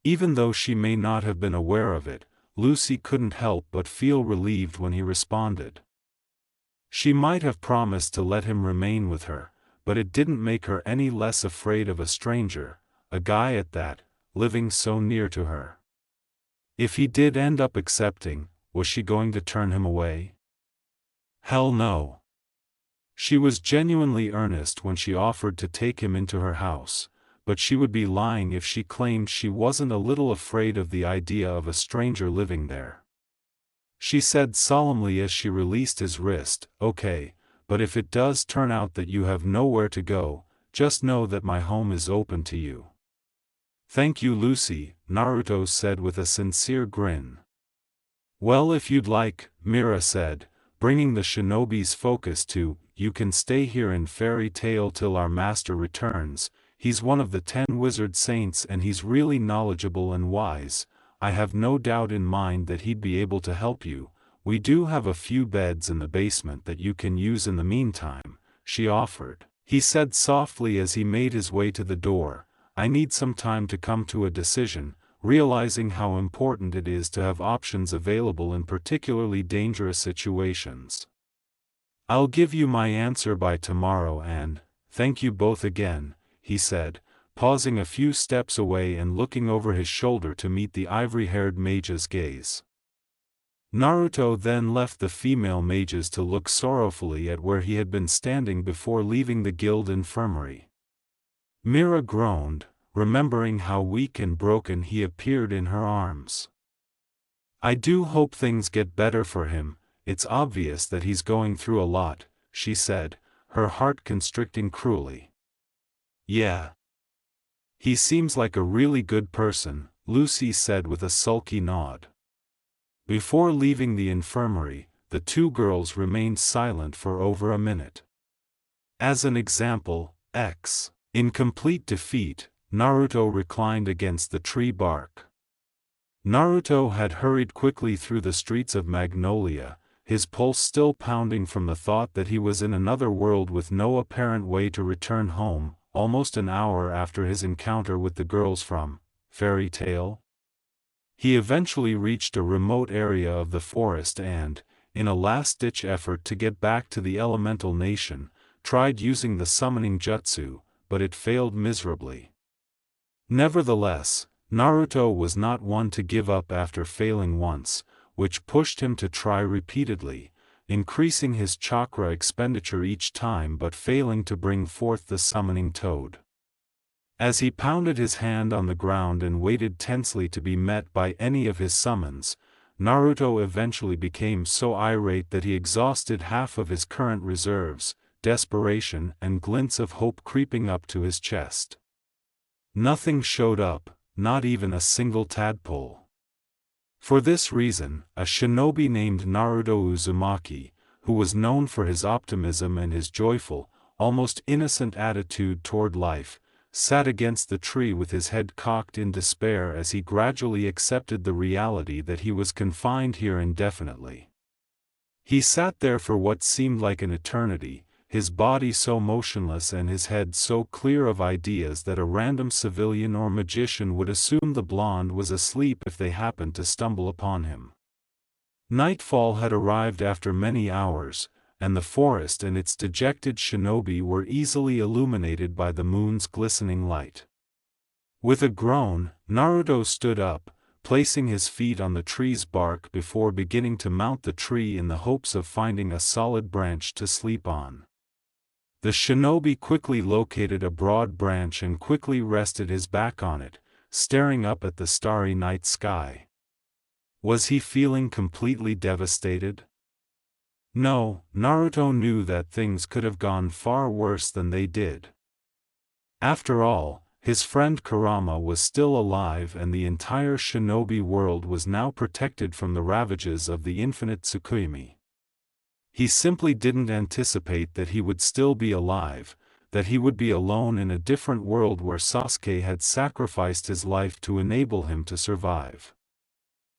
Even though she may not have been aware of it, Lucy couldn't help but feel relieved when he responded. She might have promised to let him remain with her, but it didn't make her any less afraid of a stranger, a guy at that, living so near to her. If he did end up accepting, was she going to turn him away? Hell no. She was genuinely earnest when she offered to take him into her house, but she would be lying if she claimed she wasn't a little afraid of the idea of a stranger living there. She said solemnly as she released his wrist, "Okay, but if it does turn out that you have nowhere to go, just know that my home is open to you." "Thank you, Lucy," Naruto said with a sincere grin. "Well, if you'd like," Mira said, bringing the shinobi's focus to, "you can stay here in Fairytail till our master returns. He's one of the 10 wizard saints and he's really knowledgeable and wise. I have no doubt in mind that he'd be able to help you. We do have a few beds in the basement that you can use in the meantime," she offered. He said softly as he made his way to the door, "I need some time to come to a decision, realizing how important it is to have options available in particularly dangerous situations. I'll give you my answer by tomorrow and, thank you both again," he said, pausing a few steps away and looking over his shoulder to meet the ivory-haired mage's gaze. Naruto then left the female mages to look sorrowfully at where he had been standing before leaving the guild infirmary. Mira groaned, remembering how weak and broken he appeared in her arms. "I do hope things get better for him, it's obvious that he's going through a lot," she said, her heart constricting cruelly. "Yeah. He seems like a really good person," Lucy said with a sulky nod. Before leaving the infirmary, the two girls remained silent for over a minute. As an example, X. In complete defeat, Naruto reclined against the tree bark. Naruto had hurried quickly through the streets of Magnolia, his pulse still pounding from the thought that he was in another world with no apparent way to return home, almost an hour after his encounter with the girls from Fairytail. He eventually reached a remote area of the forest and, in a last-ditch effort to get back to the elemental nation, tried using the summoning jutsu, but it failed miserably. Nevertheless, Naruto was not one to give up after failing once, which pushed him to try repeatedly, increasing his chakra expenditure each time but failing to bring forth the summoning toad. As he pounded his hand on the ground and waited tensely to be met by any of his summons, Naruto eventually became so irate that he exhausted half of his current reserves, desperation and glints of hope creeping up to his chest. Nothing showed up, not even a single tadpole. For this reason, a shinobi named Naruto Uzumaki, who was known for his optimism and his joyful, almost innocent attitude toward life, sat against the tree with his head cocked in despair as he gradually accepted the reality that he was confined here indefinitely. He sat there for what seemed like an eternity, his body so motionless and his head so clear of ideas that a random civilian or magician would assume the blonde was asleep if they happened to stumble upon him. Nightfall had arrived after many hours, and the forest and its dejected shinobi were easily illuminated by the moon's glistening light. With a groan, Naruto stood up, placing his feet on the tree's bark before beginning to mount the tree in the hopes of finding a solid branch to sleep on. The shinobi quickly located a broad branch and quickly rested his back on it, staring up at the starry night sky. Was he feeling completely devastated? No, Naruto knew that things could have gone far worse than they did. After all, his friend Kurama was still alive and the entire shinobi world was now protected from the ravages of the infinite Tsukuyomi. He simply didn't anticipate that he would still be alive, that he would be alone in a different world where Sasuke had sacrificed his life to enable him to survive.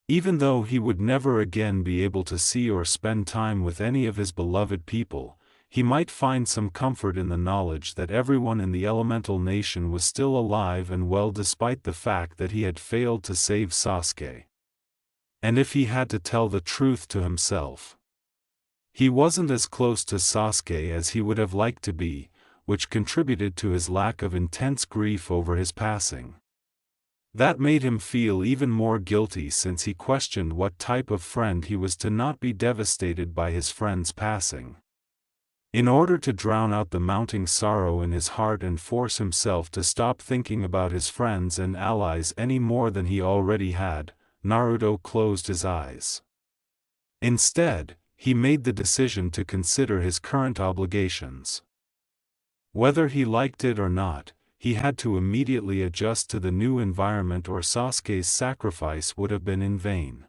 Even though he would never again be able to see or spend time with any of his beloved people, he might find some comfort in the knowledge that everyone in the elemental nation was still alive and well despite the fact that he had failed to save Sasuke. And if he had to tell the truth to himself, he wasn't as close to Sasuke as he would have liked to be, which contributed to his lack of intense grief over his passing. That made him feel even more guilty since he questioned what type of friend he was to not be devastated by his friend's passing. In order to drown out the mounting sorrow in his heart and force himself to stop thinking about his friends and allies any more than he already had, Naruto closed his eyes. Instead, he made the decision to consider his current obligations. Whether he liked it or not, he had to immediately adjust to the new environment or Sasuke's sacrifice would have been in vain.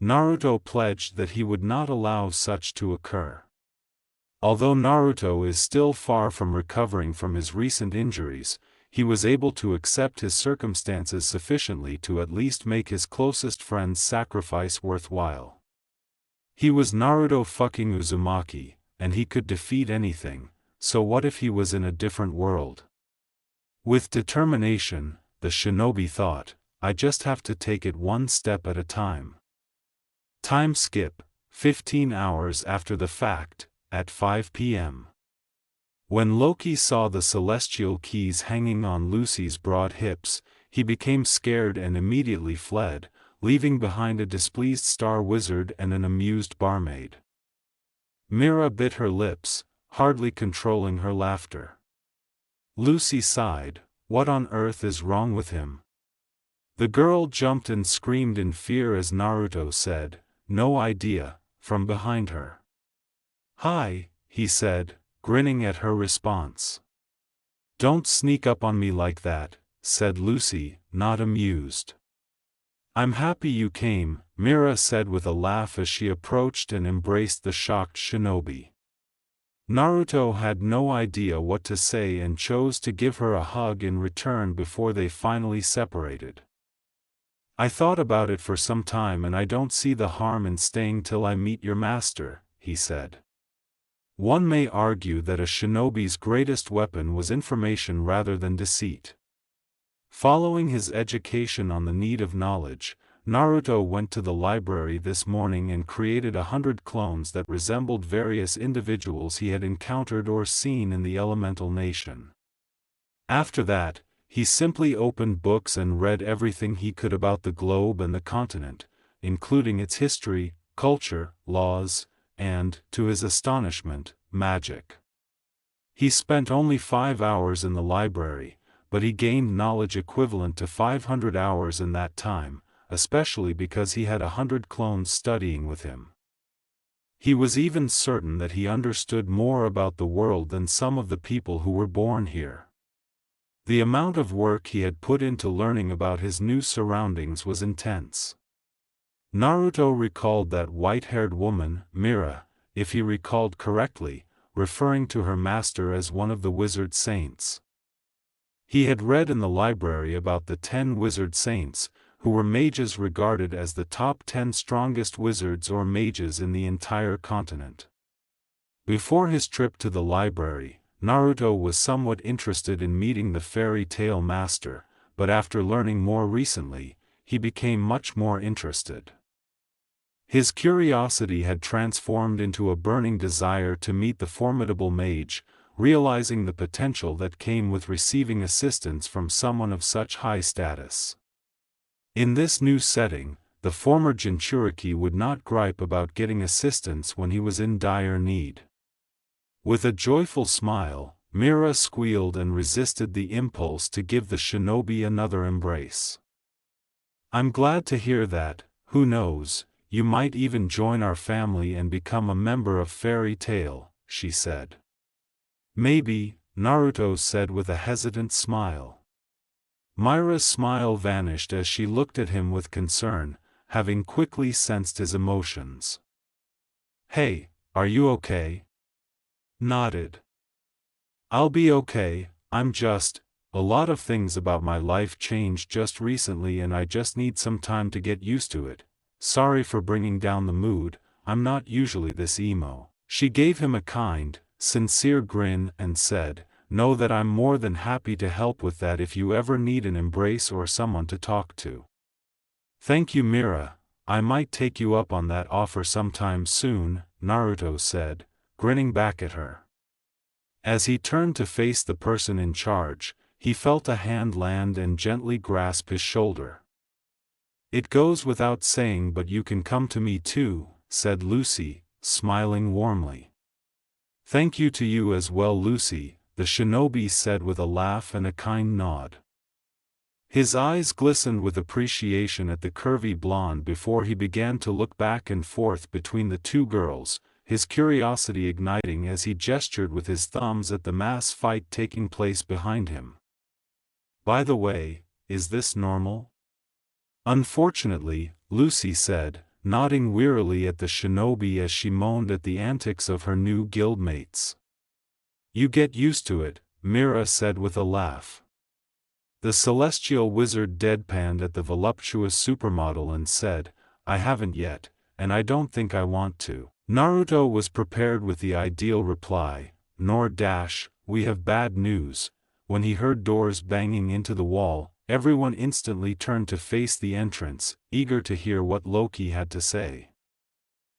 Naruto pledged that he would not allow such to occur. Although Naruto is still far from recovering from his recent injuries, he was able to accept his circumstances sufficiently to at least make his closest friend's sacrifice worthwhile. He was Naruto fucking Uzumaki, and he could defeat anything, so what if he was in a different world? With determination, the shinobi thought, I just have to take it one step at a time. Time skip, 15 hours after the fact, at 5 p.m. When Loki saw the celestial keys hanging on Lucy's broad hips, he became scared and immediately fled, leaving behind a displeased star wizard and an amused barmaid. Mira bit her lips, hardly controlling her laughter. Lucy sighed, what on earth is wrong with him? The girl jumped and screamed in fear as Naruto said, no idea, from behind her. Hi, he said, grinning at her response. Don't sneak up on me like that, said Lucy, not amused. I'm happy you came, Mira said with a laugh as she approached and embraced the shocked shinobi. Naruto had no idea what to say and chose to give her a hug in return before they finally separated. I thought about it for some time and I don't see the harm in staying till I meet your master, he said. One may argue that a shinobi's greatest weapon was information rather than deceit. Following his education on the need of knowledge, Naruto went to the library this morning and created 100 clones that resembled various individuals he had encountered or seen in the elemental nation. After that, he simply opened books and read everything he could about the globe and the continent, including its history, culture, laws, and, to his astonishment, magic. He spent only 5 hours in the library, but he gained knowledge equivalent to 500 hours in that time, especially because he had 100 clones studying with him. He was even certain that he understood more about the world than some of the people who were born here. The amount of work he had put into learning about his new surroundings was intense. Naruto recalled that white-haired woman, Mira, if he recalled correctly, referring to her master as one of the wizard saints. He had read in the library about the 10 wizard saints, who were mages regarded as the top 10 strongest wizards or mages in the entire continent. Before his trip to the library, Naruto was somewhat interested in meeting the Fairytail master, but after learning more recently, he became much more interested. His curiosity had transformed into a burning desire to meet the formidable mage, realizing the potential that came with receiving assistance from someone of such high status. In this new setting, the former Jinchuriki would not gripe about getting assistance when he was in dire need. With a joyful smile, Mira squealed and resisted the impulse to give the shinobi another embrace. "I'm glad to hear that. Who knows, you might even join our family and become a member of Fairytail," she said. "Maybe," Naruto said with a hesitant smile. Mira's smile vanished as she looked at him with concern, having quickly sensed his emotions. "Hey, are you okay?" Nodded. "I'll be okay. A lot of things about my life changed just recently and I just need some time to get used to it. Sorry for bringing down the mood, I'm not usually this emo." She gave him a kind, sincere grin and said, "Know that I'm more than happy to help with that if you ever need an embrace or someone to talk to." "Thank you, Mira, I might take you up on that offer sometime soon," Naruto said, grinning back at her. As he turned to face the person in charge, he felt a hand land and gently grasp his shoulder. "It goes without saying, but you can come to me too," said Lucy, smiling warmly. "Thank you to you as well, Lucy," the shinobi said with a laugh and a kind nod. His eyes glistened with appreciation at the curvy blonde before he began to look back and forth between the two girls, his curiosity igniting as he gestured with his thumbs at the mass fight taking place behind him. "By the way, is this normal?" "Unfortunately," Lucy said, nodding wearily at the shinobi as she moaned at the antics of her new guildmates. "You get used to it," Mira said with a laugh. The celestial wizard deadpanned at the voluptuous supermodel and said, "I haven't yet, and I don't think I want to." Naruto was prepared with the ideal reply, "We have bad news." When he heard doors banging into the wall, everyone instantly turned to face the entrance, eager to hear what Loki had to say.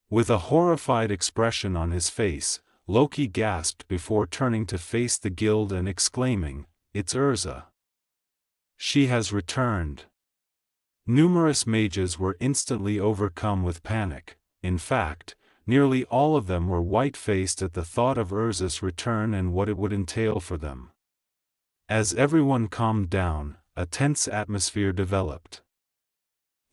With a horrified expression on his face, Loki gasped before turning to face the guild and exclaiming, "It's Urza. She has returned." Numerous mages were instantly overcome with panic. In fact, nearly all of them were white-faced at the thought of Urza's return and what it would entail for them. As everyone calmed down, a tense atmosphere developed.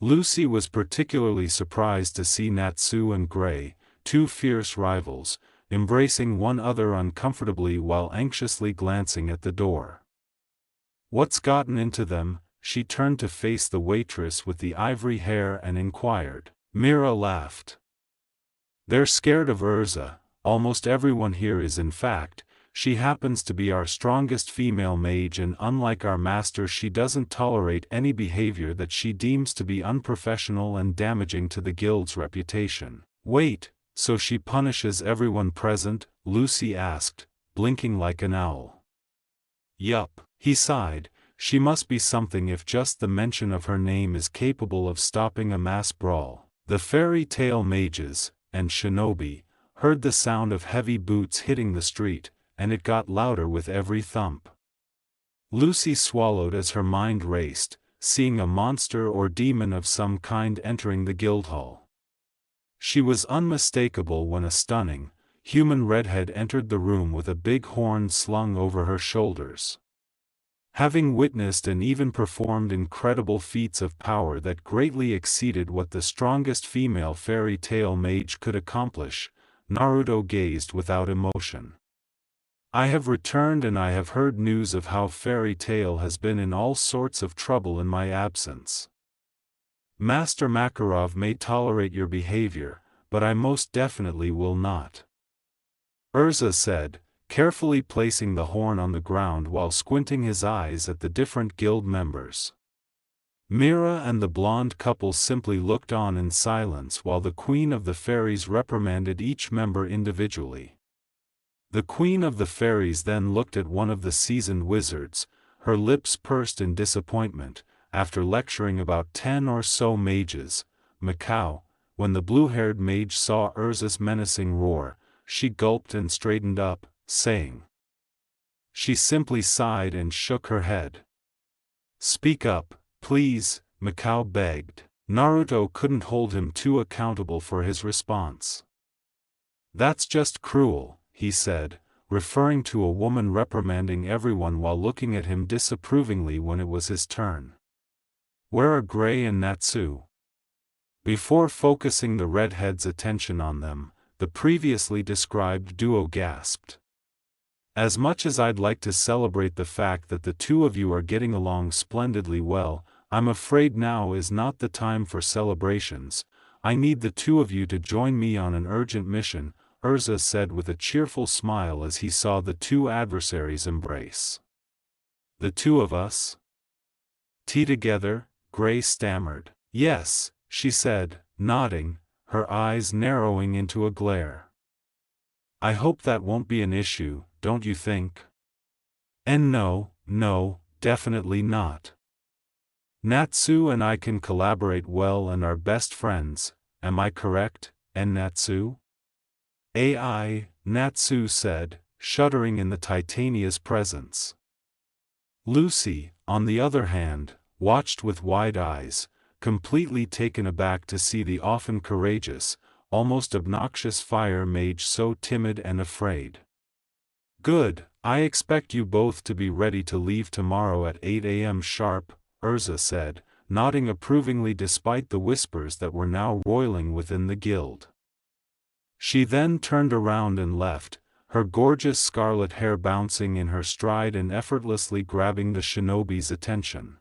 Lucy was particularly surprised to see Natsu and Gray, two fierce rivals, embracing one another uncomfortably while anxiously glancing at the door. "What's gotten into them?" She turned to face the waitress with the ivory hair and inquired. Mira laughed. "They're scared of Urza. Almost everyone here is. In fact, she happens to be our strongest female mage and unlike our master she doesn't tolerate any behavior that she deems to be unprofessional and damaging to the guild's reputation." "Wait, so she punishes everyone present?" Lucy asked, blinking like an owl. "Yup," he sighed, "she must be something if just the mention of her name is capable of stopping a mass brawl." The Fairytail mages, and shinobi, heard the sound of heavy boots hitting the street, and it got louder with every thump. Lucy swallowed as her mind raced, seeing a monster or demon of some kind entering the guild hall. She was unmistakable when a stunning, human redhead entered the room with a big horn slung over her shoulders. Having witnessed and even performed incredible feats of power that greatly exceeded what the strongest female Fairytail mage could accomplish, Naruto gazed without emotion. "I have returned and I have heard news of how Fairytail has been in all sorts of trouble in my absence. Master Makarov may tolerate your behavior, but I most definitely will not," Urza said, carefully placing the horn on the ground while squinting his eyes at the different guild members. Mira and the blonde couple simply looked on in silence while the Queen of the Fairies reprimanded each member individually. The Queen of the Fairies then looked at one of the seasoned wizards, her lips pursed in disappointment, after lecturing about 10 or so mages, Macau, when the blue-haired mage saw Urza's menacing roar, she gulped and straightened up, saying. She simply sighed and shook her head. "Speak up, please," Mikao begged. Naruto couldn't hold him too accountable for his response. "That's just cruel," he said, referring to a woman reprimanding everyone while looking at him disapprovingly when it was his turn. "Where are Gray and Natsu?" Before focusing the redhead's attention on them, the previously described duo gasped. "As much as I'd like to celebrate the fact that the two of you are getting along splendidly well, I'm afraid now is not the time for celebrations. I need the two of you to join me on an urgent mission," Urza said with a cheerful smile as he saw the two adversaries embrace. "The two of us? Tea together?" Gray stammered. "Yes," she said, nodding, her eyes narrowing into a glare. "I hope that won't be an issue, don't you think?" "And no, definitely not. Natsu and I can collaborate well and are best friends, am I correct, and Natsu?" Natsu said, shuddering in the Titania's presence. Lucy, on the other hand, watched with wide eyes, completely taken aback to see the often courageous, almost obnoxious fire mage so timid and afraid. "Good, I expect you both to be ready to leave tomorrow at 8 a.m. sharp, Urza said, nodding approvingly despite the whispers that were now roiling within the guild. She then turned around and left, her gorgeous scarlet hair bouncing in her stride and effortlessly grabbing the shinobi's attention.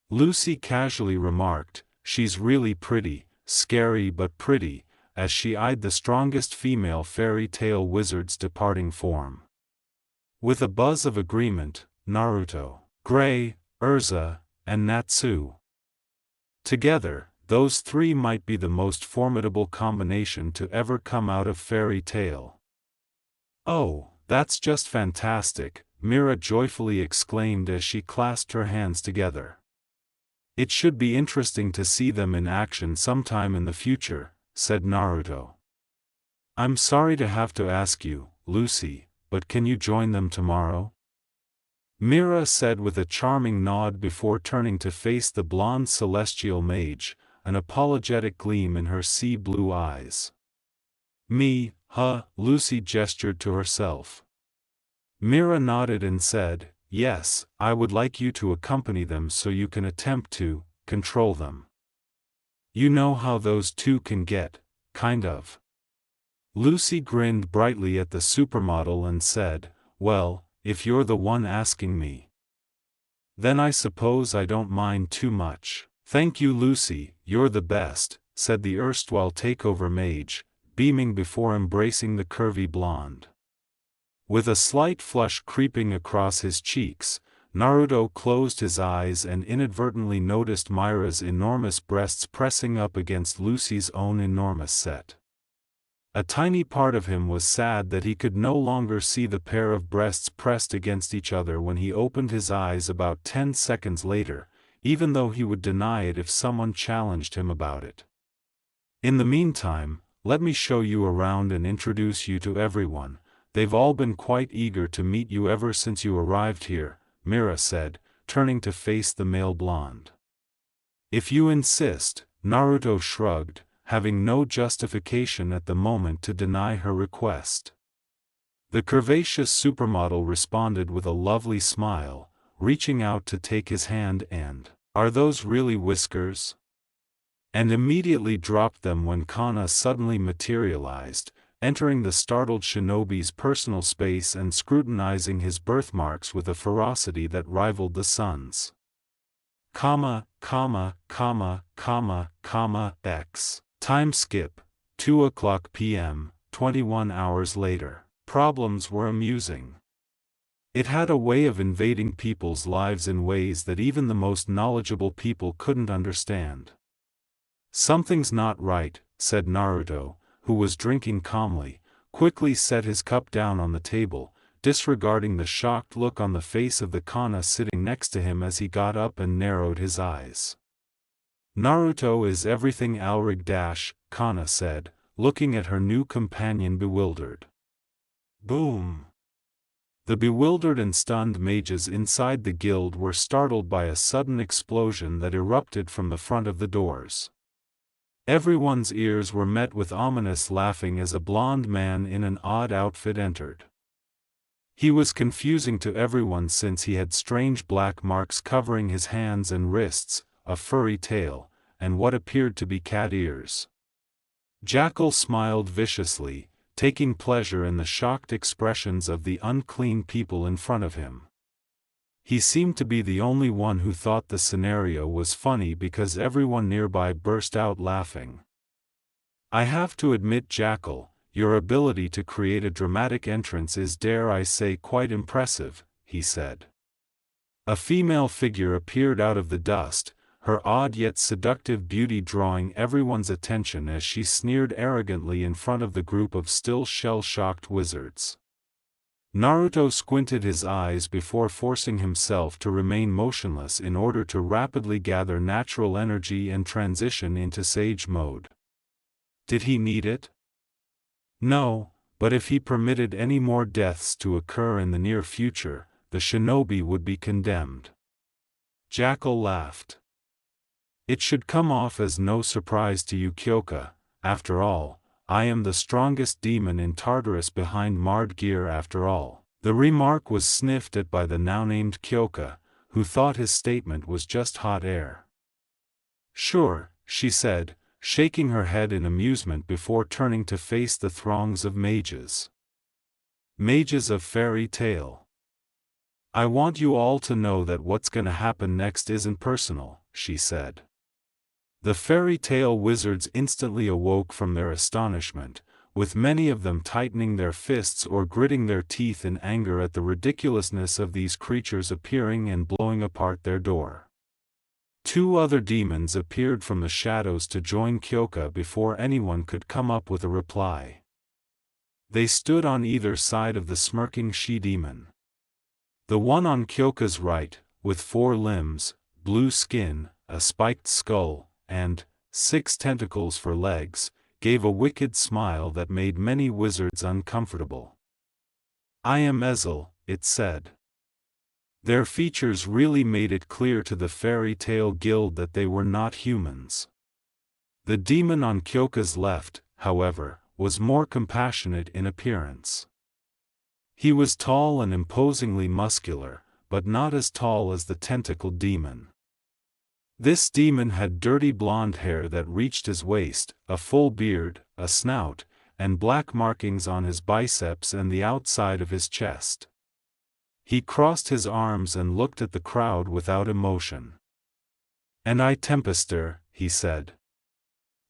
Lucy casually remarked, "She's really pretty, scary but pretty," as she eyed the strongest female fairy-tale wizard's departing form. With a buzz of agreement, Naruto, Gray, Urza, and Natsu. Together, those three might be the most formidable combination to ever come out of Fairytail. "Oh, that's just fantastic," Mira joyfully exclaimed as she clasped her hands together. "It should be interesting to see them in action sometime in the future," said Naruto. "I'm sorry to have to ask you, Lucy, but can you join them tomorrow?" Mira said with a charming nod before turning to face the blonde celestial mage, an apologetic gleam in her sea-blue eyes. "Me, huh?" Lucy gestured to herself. Mira nodded and said, "Yes, I would like you to accompany them so you can attempt to control them. You know how those two can get, kind of." Lucy grinned brightly at the supermodel and said, "Well, if you're the one asking me, then I suppose I don't mind too much." "Thank you, Lucy, you're the best," said the erstwhile takeover mage, beaming before embracing the curvy blonde. With a slight flush creeping across his cheeks, Naruto closed his eyes and inadvertently noticed Myra's enormous breasts pressing up against Lucy's own enormous set. A tiny part of him was sad that he could no longer see the pair of breasts pressed against each other when he opened his eyes about 10 seconds later, even though he would deny it if someone challenged him about it. "In the meantime, let me show you around and introduce you to everyone. They've all been quite eager to meet you ever since you arrived here," Mira said, turning to face the male blonde. "If you insist," Naruto shrugged, having no justification at the moment to deny her request. The curvaceous supermodel responded with a lovely smile, reaching out to take his hand and, "Are those really whiskers?" and immediately dropped them when Kana suddenly materialized, entering the startled shinobi's personal space and scrutinizing his birthmarks with a ferocity that rivaled the sun's. X. Time skip, 2:00 p.m., 21 hours later. Problems were amusing. It had a way of invading people's lives in ways that even the most knowledgeable people couldn't understand. "Something's not right," said Naruto, who was drinking calmly, quickly set his cup down on the table, disregarding the shocked look on the face of the Kana sitting next to him as he got up and narrowed his eyes. Naruto is everything Alrig Kana said, looking at her new companion bewildered. Boom! The bewildered and stunned mages inside the guild were startled by a sudden explosion that erupted from the front of the doors. Everyone's ears were met with ominous laughing as a blond man in an odd outfit entered. He was confusing to everyone since he had strange black marks covering his hands and wrists, a furry tail, and what appeared to be cat ears. Jackal smiled viciously, taking pleasure in the shocked expressions of the unclean people in front of him. He seemed to be the only one who thought the scenario was funny because everyone nearby burst out laughing. I have to admit, Jackal, your ability to create a dramatic entrance is, dare I say, quite impressive, he said. A female figure appeared out of the dust, her odd yet seductive beauty drawing everyone's attention as she sneered arrogantly in front of the group of still shell-shocked wizards. Naruto squinted his eyes before forcing himself to remain motionless in order to rapidly gather natural energy and transition into sage mode. Did he need it? No, but if he permitted any more deaths to occur in the near future, the shinobi would be condemned. Jackal laughed. It should come off as no surprise to you, Kyoka. After all, I am the strongest demon in Tartarus behind marred gear after all. The remark was sniffed at by the now-named Kyoka, who thought his statement was just hot air. Sure, she said, shaking her head in amusement before turning to face the throngs of mages. Mages of Fairytail. I want you all to know that what's gonna happen next isn't personal, she said. The Fairytail wizards instantly awoke from their astonishment, with many of them tightening their fists or gritting their teeth in anger at the ridiculousness of these creatures appearing and blowing apart their door. Two other demons appeared from the shadows to join Kyoka before anyone could come up with a reply. They stood on either side of the smirking she-demon. The one on Kyoka's right, with 4 limbs, blue skin, a spiked skull, and 6 tentacles for legs, gave a wicked smile that made many wizards uncomfortable. I am Ezel, it said. Their features really made it clear to the Fairytail Guild that they were not humans. The demon on Kyoka's left, however, was more compassionate in appearance. He was tall and imposingly muscular, but not as tall as the tentacled demon. This demon had dirty blonde hair that reached his waist, a full beard, a snout, and black markings on his biceps and the outside of his chest. He crossed his arms and looked at the crowd without emotion. "And I Tempester," he said.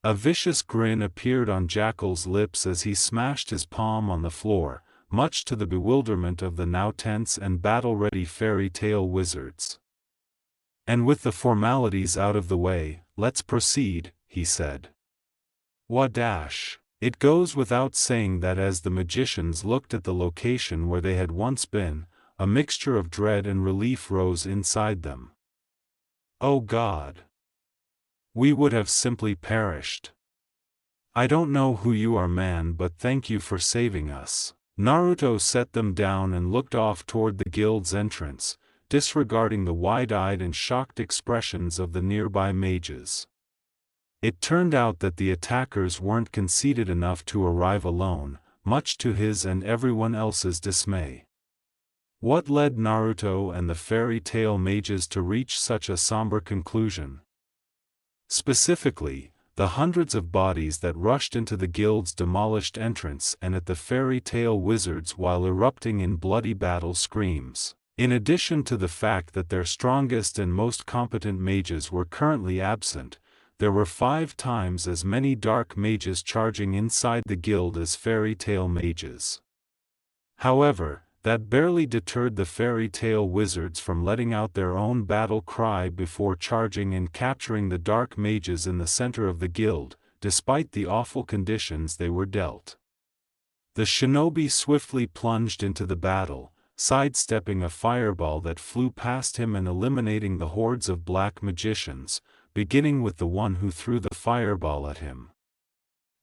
A vicious grin appeared on Jackal's lips as he smashed his palm on the floor, much to the bewilderment of the now tense and battle-ready Fairytail wizards. "And with the formalities out of the way, let's proceed," he said. Wadash. It goes without saying that as the magicians looked at the location where they had once been, a mixture of dread and relief rose inside them. Oh God! We would have simply perished. I don't know who you are, man, but thank you for saving us. Naruto set them down and looked off toward the guild's entrance, disregarding the wide-eyed and shocked expressions of the nearby mages. It turned out that the attackers weren't conceited enough to arrive alone, much to his and everyone else's dismay. What led Naruto and the Fairytail mages to reach such a somber conclusion? Specifically, the hundreds of bodies that rushed into the guild's demolished entrance and at the Fairytail wizards while erupting in bloody battle screams. In addition to the fact that their strongest and most competent mages were currently absent, there were 5 times as many dark mages charging inside the guild as Fairytail mages. However, that barely deterred the Fairytail wizards from letting out their own battle cry before charging and capturing the dark mages in the center of the guild, despite the awful conditions they were dealt. The shinobi swiftly plunged into the battle, sidestepping a fireball that flew past him and eliminating the hordes of black magicians, beginning with the one who threw the fireball at him.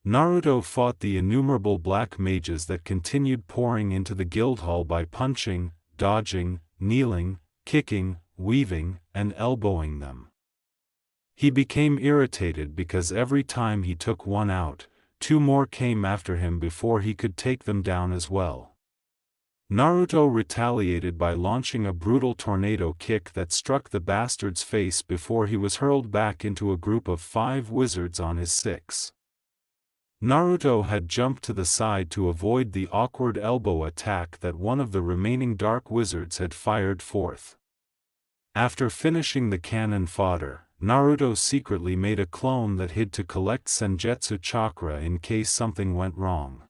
Naruto fought the innumerable black mages that continued pouring into the guildhall by punching, dodging, kneeling, kicking, weaving, and elbowing them. He became irritated because every time he took one out, two more came after him before he could take them down as well. Naruto retaliated by launching a brutal tornado kick that struck the bastard's face before he was hurled back into a group of 5 wizards on his 6. Naruto had jumped to the side to avoid the awkward elbow attack that one of the remaining dark wizards had fired forth. After finishing the cannon fodder, Naruto secretly made a clone that hid to collect Senjutsu chakra in case something went wrong.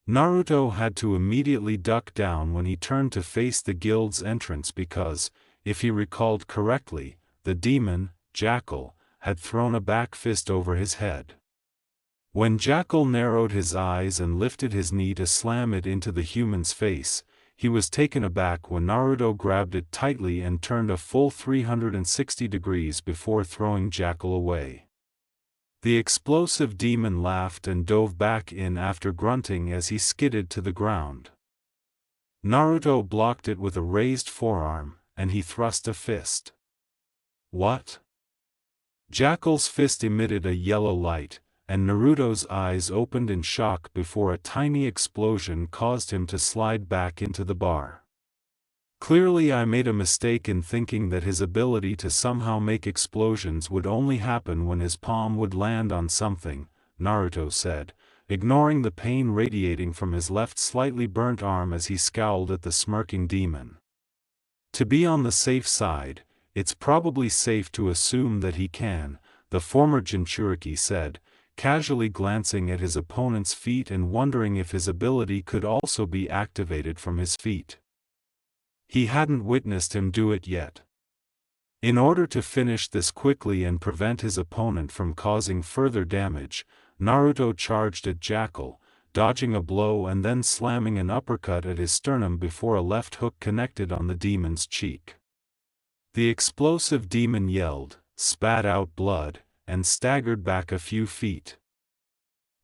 Naruto had to immediately duck down when he turned to face the guild's entrance because, if he recalled correctly, the demon, Jackal, had thrown a back fist over his head. When Jackal narrowed his eyes and lifted his knee to slam it into the human's face, he was taken aback when Naruto grabbed it tightly and turned a full 360 degrees before throwing Jackal away. The explosive demon laughed and dove back in after grunting as he skidded to the ground. Naruto blocked it with a raised forearm, and he thrust a fist. What? Jackal's fist emitted a yellow light, and Naruto's eyes opened in shock before a tiny explosion caused him to slide back into the bar. Clearly I made a mistake in thinking that his ability to somehow make explosions would only happen when his palm would land on something, Naruto said, ignoring the pain radiating from his left slightly burnt arm as he scowled at the smirking demon. To be on the safe side, it's probably safe to assume that he can, the former Jinchuriki said, casually glancing at his opponent's feet and wondering if his ability could also be activated from his feet. He hadn't witnessed him do it yet. In order to finish this quickly and prevent his opponent from causing further damage, Naruto charged at Jackal, dodging a blow and then slamming an uppercut at his sternum before a left hook connected on the demon's cheek. The explosive demon yelled, spat out blood, and staggered back a few feet.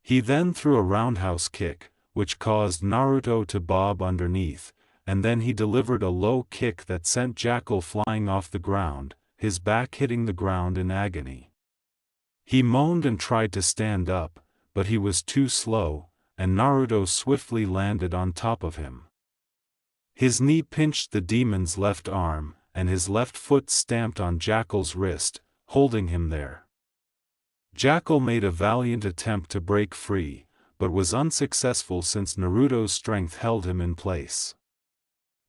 He then threw a roundhouse kick, which caused Naruto to bob underneath, and then he delivered a low kick that sent Jackal flying off the ground, his back hitting the ground in agony. He moaned and tried to stand up, but he was too slow, and Naruto swiftly landed on top of him. His knee pinched the demon's left arm, and his left foot stamped on Jackal's wrist, holding him there. Jackal made a valiant attempt to break free, but was unsuccessful since Naruto's strength held him in place.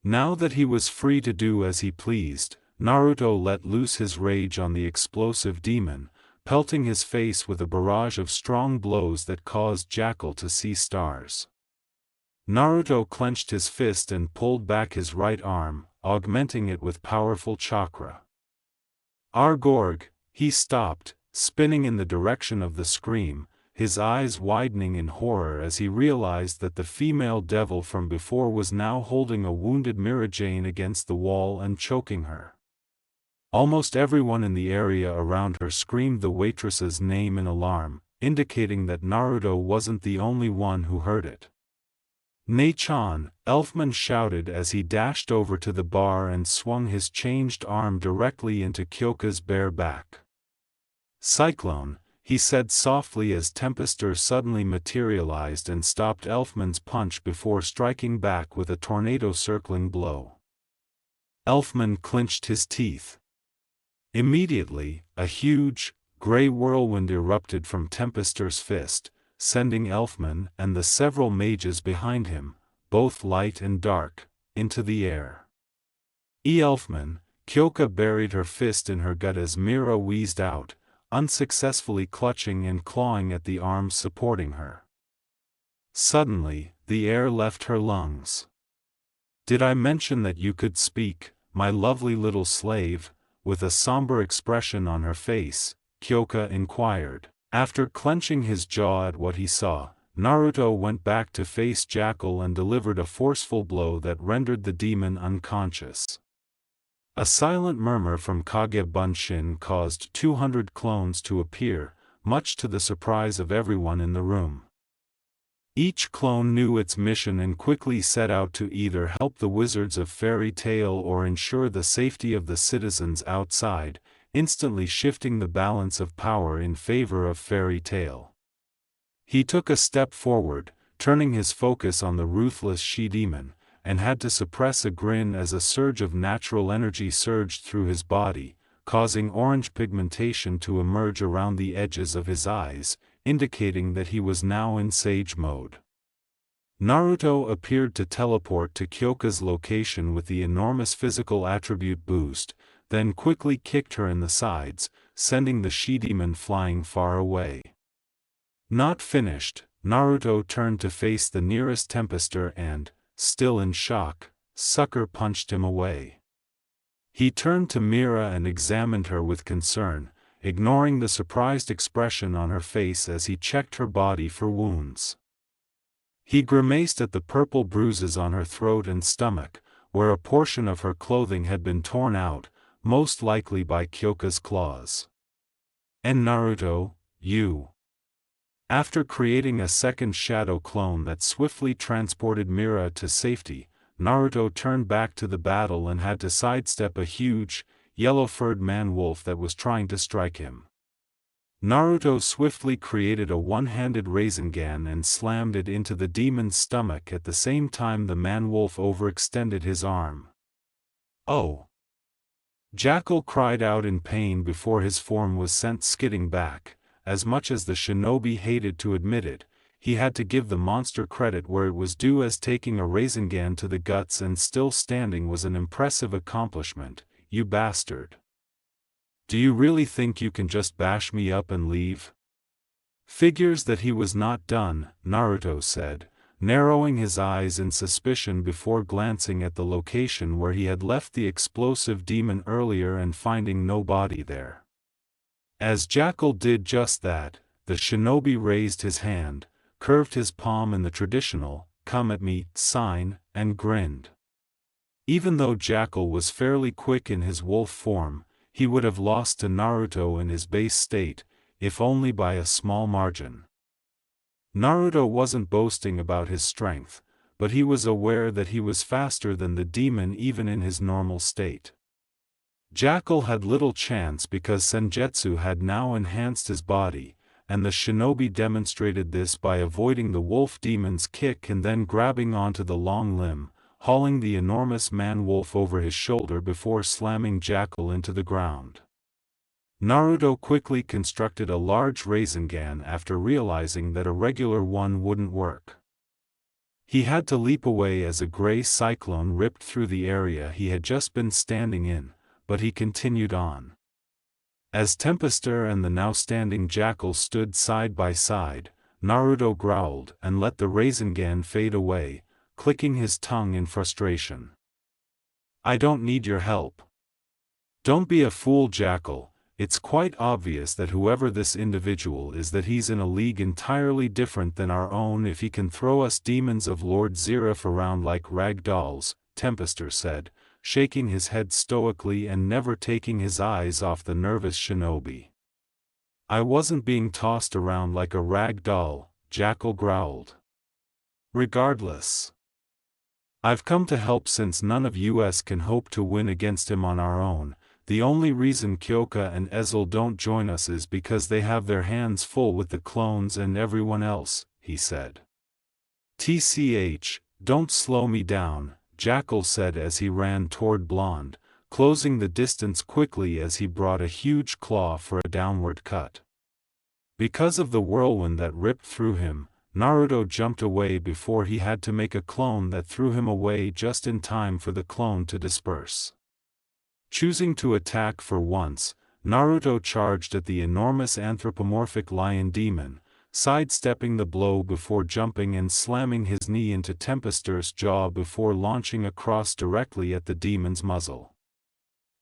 Now that he was free to do as he pleased, Naruto let loose his rage on the explosive demon, pelting his face with a barrage of strong blows that caused Jackal to see stars. Naruto clenched his fist and pulled back his right arm, augmenting it with powerful chakra. Argorg, he stopped, spinning in the direction of the scream, his eyes widening in horror as he realized that the female devil from before was now holding a wounded Mirajane against the wall and choking her. Almost everyone in the area around her screamed the waitress's name in alarm, indicating that Naruto wasn't the only one who heard it. "Ne-chan," Elfman shouted as he dashed over to the bar and swung his changed arm directly into Kyoka's bare back. "Cyclone," he said softly as Tempester suddenly materialized and stopped Elfman's punch before striking back with a tornado-circling blow. Elfman clenched his teeth. Immediately, a huge, gray whirlwind erupted from Tempester's fist, sending Elfman and the several mages behind him, both light and dark, into the air. Elfman, Kyoka buried her fist in her gut as Mira wheezed out, unsuccessfully clutching and clawing at the arms supporting her. Suddenly, the air left her lungs. "Did I mention that you could speak, my lovely little slave?" With a somber expression on her face, Kyoka inquired. After clenching his jaw at what he saw, Naruto went back to face Jackal and delivered a forceful blow that rendered the demon unconscious. A silent murmur from Kage Bunshin caused 200 clones to appear, much to the surprise of everyone in the room. Each clone knew its mission and quickly set out to either help the wizards of Fairytail or ensure the safety of the citizens outside, instantly shifting the balance of power in favor of Fairytail. He took a step forward, turning his focus on the ruthless she-demon, and had to suppress a grin as a surge of natural energy surged through his body, causing orange pigmentation to emerge around the edges of his eyes, indicating that he was now in Sage mode. Naruto appeared to teleport to Kyoka's location with the enormous physical attribute boost, then quickly kicked her in the sides, sending the she-demon flying far away. Not finished, Naruto turned to face the nearest Tempester and, still in shock, sucker punched him away. He turned to Mira and examined her with concern, ignoring the surprised expression on her face as he checked her body for wounds. He grimaced at the purple bruises on her throat and stomach, where a portion of her clothing had been torn out, most likely by Kyoka's claws. "And Naruto, you." After creating a second shadow clone that swiftly transported Mira to safety, Naruto turned back to the battle and had to sidestep a huge, yellow-furred man-wolf that was trying to strike him. Naruto swiftly created a one-handed Rasengan and slammed it into the demon's stomach at the same time the man-wolf overextended his arm. "Oh!" Jackal cried out in pain before his form was sent skidding back. As much as the shinobi hated to admit it, he had to give the monster credit where it was due, as taking a Rasengan to the guts and still standing was an impressive accomplishment. "You bastard. Do you really think you can just bash me up and leave?" Figures that he was not done, Naruto said, narrowing his eyes in suspicion before glancing at the location where he had left the explosive demon earlier and finding no body there. As Jackal did just that, the shinobi raised his hand, curved his palm in the traditional, "come at me" sign, and grinned. Even though Jackal was fairly quick in his wolf form, he would have lost to Naruto in his base state, if only by a small margin. Naruto wasn't boasting about his strength, but he was aware that he was faster than the demon even in his normal state. Jackal had little chance because Senjutsu had now enhanced his body, and the shinobi demonstrated this by avoiding the wolf demon's kick and then grabbing onto the long limb, hauling the enormous man-wolf over his shoulder before slamming Jackal into the ground. Naruto quickly constructed a large Rasengan after realizing that a regular one wouldn't work. He had to leap away as a gray cyclone ripped through the area he had just been standing in, but he continued on. As Tempester and the now standing Jackal stood side by side, Naruto growled and let the Rasengan fade away, clicking his tongue in frustration. "I don't need your help." "Don't be a fool, Jackal. It's quite obvious that whoever this individual is, that he's in a league entirely different than our own if he can throw us demons of Lord Zeref around like rag dolls," Tempester said, shaking his head stoically and never taking his eyes off the nervous shinobi. "I wasn't being tossed around like a rag doll," Jackal growled. "Regardless, I've come to help since none of us can hope to win against him on our own. The only reason Kyoka and Ezel don't join us is because they have their hands full with the clones and everyone else," he said. "TCH, don't slow me down," Jackal said as he ran toward Blonde, closing the distance quickly as he brought a huge claw for a downward cut. Because of the whirlwind that ripped through him, Naruto jumped away before he had to make a clone that threw him away just in time for the clone to disperse. Choosing to attack for once, Naruto charged at the enormous anthropomorphic lion demon, sidestepping the blow before jumping and slamming his knee into Tempester's jaw before launching across directly at the demon's muzzle.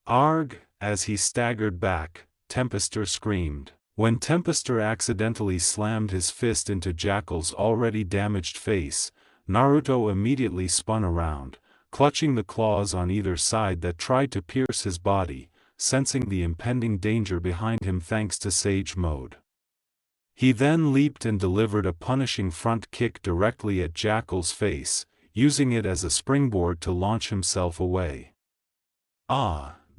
"Arg!" As he staggered back, Tempester screamed. When Tempester accidentally slammed his fist into Jackal's already damaged face, Naruto immediately spun around, clutching the claws on either side that tried to pierce his body, sensing the impending danger behind him thanks to Sage Mode. He then leaped and delivered a punishing front kick directly at Jackal's face, using it as a springboard to launch himself away.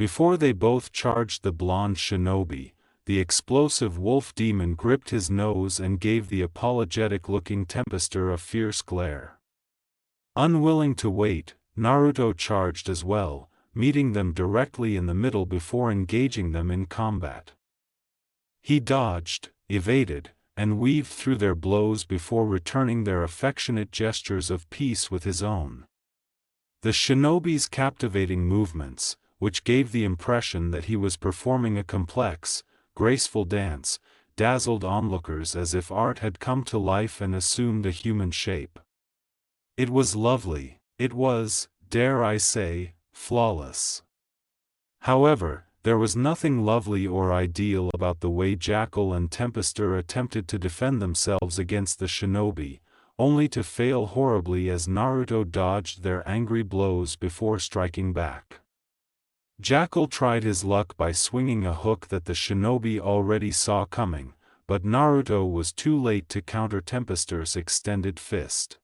Before they both charged the blonde shinobi, the explosive wolf demon gripped his nose and gave the apologetic-looking Tempester a fierce glare. Unwilling to wait, Naruto charged as well, meeting them directly in the middle before engaging them in combat. He dodged, evaded, and weaved through their blows before returning their affectionate gestures of peace with his own. The shinobi's captivating movements, which gave the impression that he was performing a complex, graceful dance, dazzled onlookers as if art had come to life and assumed a human shape. It was lovely, it was, dare I say, flawless. However, there was nothing lovely or ideal about the way Jackal and Tempester attempted to defend themselves against the shinobi, only to fail horribly as Naruto dodged their angry blows before striking back. Jackal tried his luck by swinging a hook that the shinobi already saw coming, but Naruto was too late to counter Tempester's extended fist.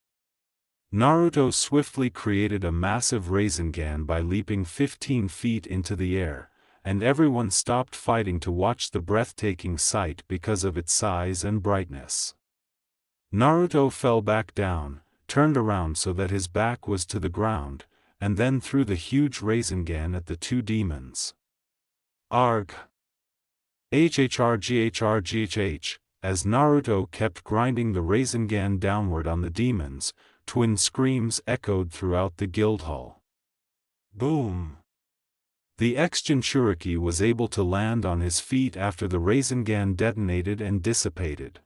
Naruto swiftly created a massive Rasengan by leaping 15 feet into the air, and everyone stopped fighting to watch the breathtaking sight because of its size and brightness. Naruto fell back down, turned around so that his back was to the ground, and then threw the huge Rasengan at the two demons. Arg! HHRGHRGHH, as Naruto kept grinding the Rasengan downward on the demons, twin screams echoed throughout the guildhall. Boom! The ex-Jinchuriki was able to land on his feet after the Rasengan detonated and dissipated.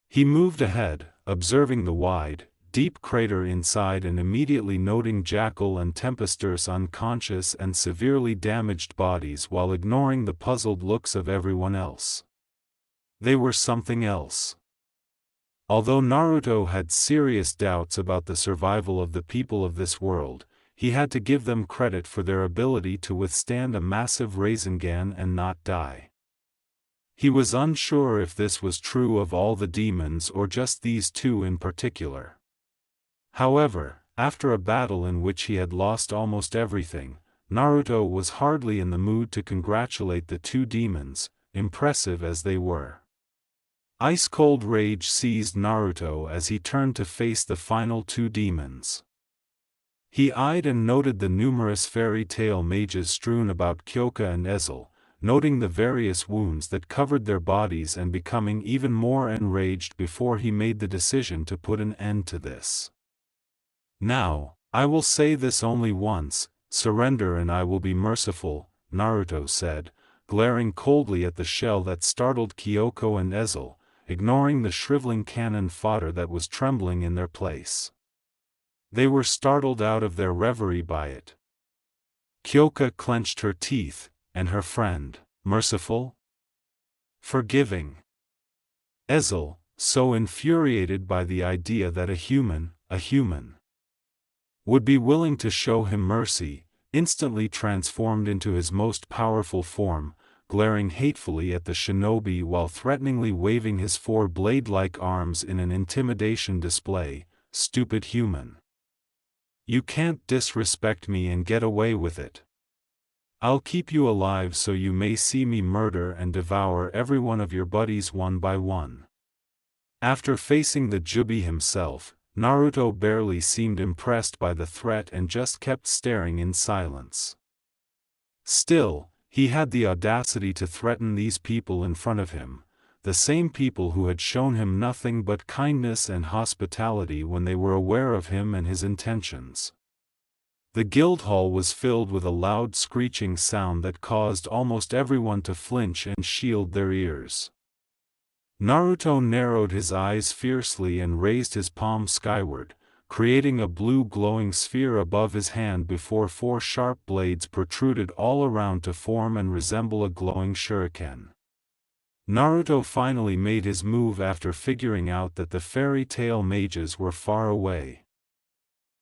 He moved ahead, observing the wide, deep crater inside and immediately noting Jackal and Tempester's unconscious and severely damaged bodies while ignoring the puzzled looks of everyone else. They were something else. Although Naruto had serious doubts about the survival of the people of this world, he had to give them credit for their ability to withstand a massive Rasengan and not die. He was unsure if this was true of all the demons or just these two in particular. However, after a battle in which he had lost almost everything, Naruto was hardly in the mood to congratulate the two demons, impressive as they were. Ice-cold rage seized Naruto as he turned to face the final two demons. He eyed and noted the numerous Fairytail mages strewn about Kyoka and Ezel, noting the various wounds that covered their bodies and becoming even more enraged before he made the decision to put an end to this. Now, I will say this only once, surrender and I will be merciful, Naruto said, glaring coldly at the shell that startled Kyoko and Ezel, ignoring the shriveling cannon fodder that was trembling in their place. They were startled out of their reverie by it. Kyoka clenched her teeth, and her friend, merciful? Forgiving. Ezel, so infuriated by the idea that a human, would be willing to show him mercy, instantly transformed into his most powerful form, glaring hatefully at the shinobi while threateningly waving his four blade-like arms in an intimidation display. Stupid human. You can't disrespect me and get away with it. I'll keep you alive so you may see me murder and devour every one of your buddies one by one. After facing the Jubi himself, Naruto barely seemed impressed by the threat and just kept staring in silence. Still, he had the audacity to threaten these people in front of him, the same people who had shown him nothing but kindness and hospitality when they were aware of him and his intentions. The guildhall was filled with a loud screeching sound that caused almost everyone to flinch and shield their ears. Naruto narrowed his eyes fiercely and raised his palm skyward, creating a blue glowing sphere above his hand before four sharp blades protruded all around to form and resemble a glowing shuriken. Naruto finally made his move after figuring out that the Fairytail mages were far away.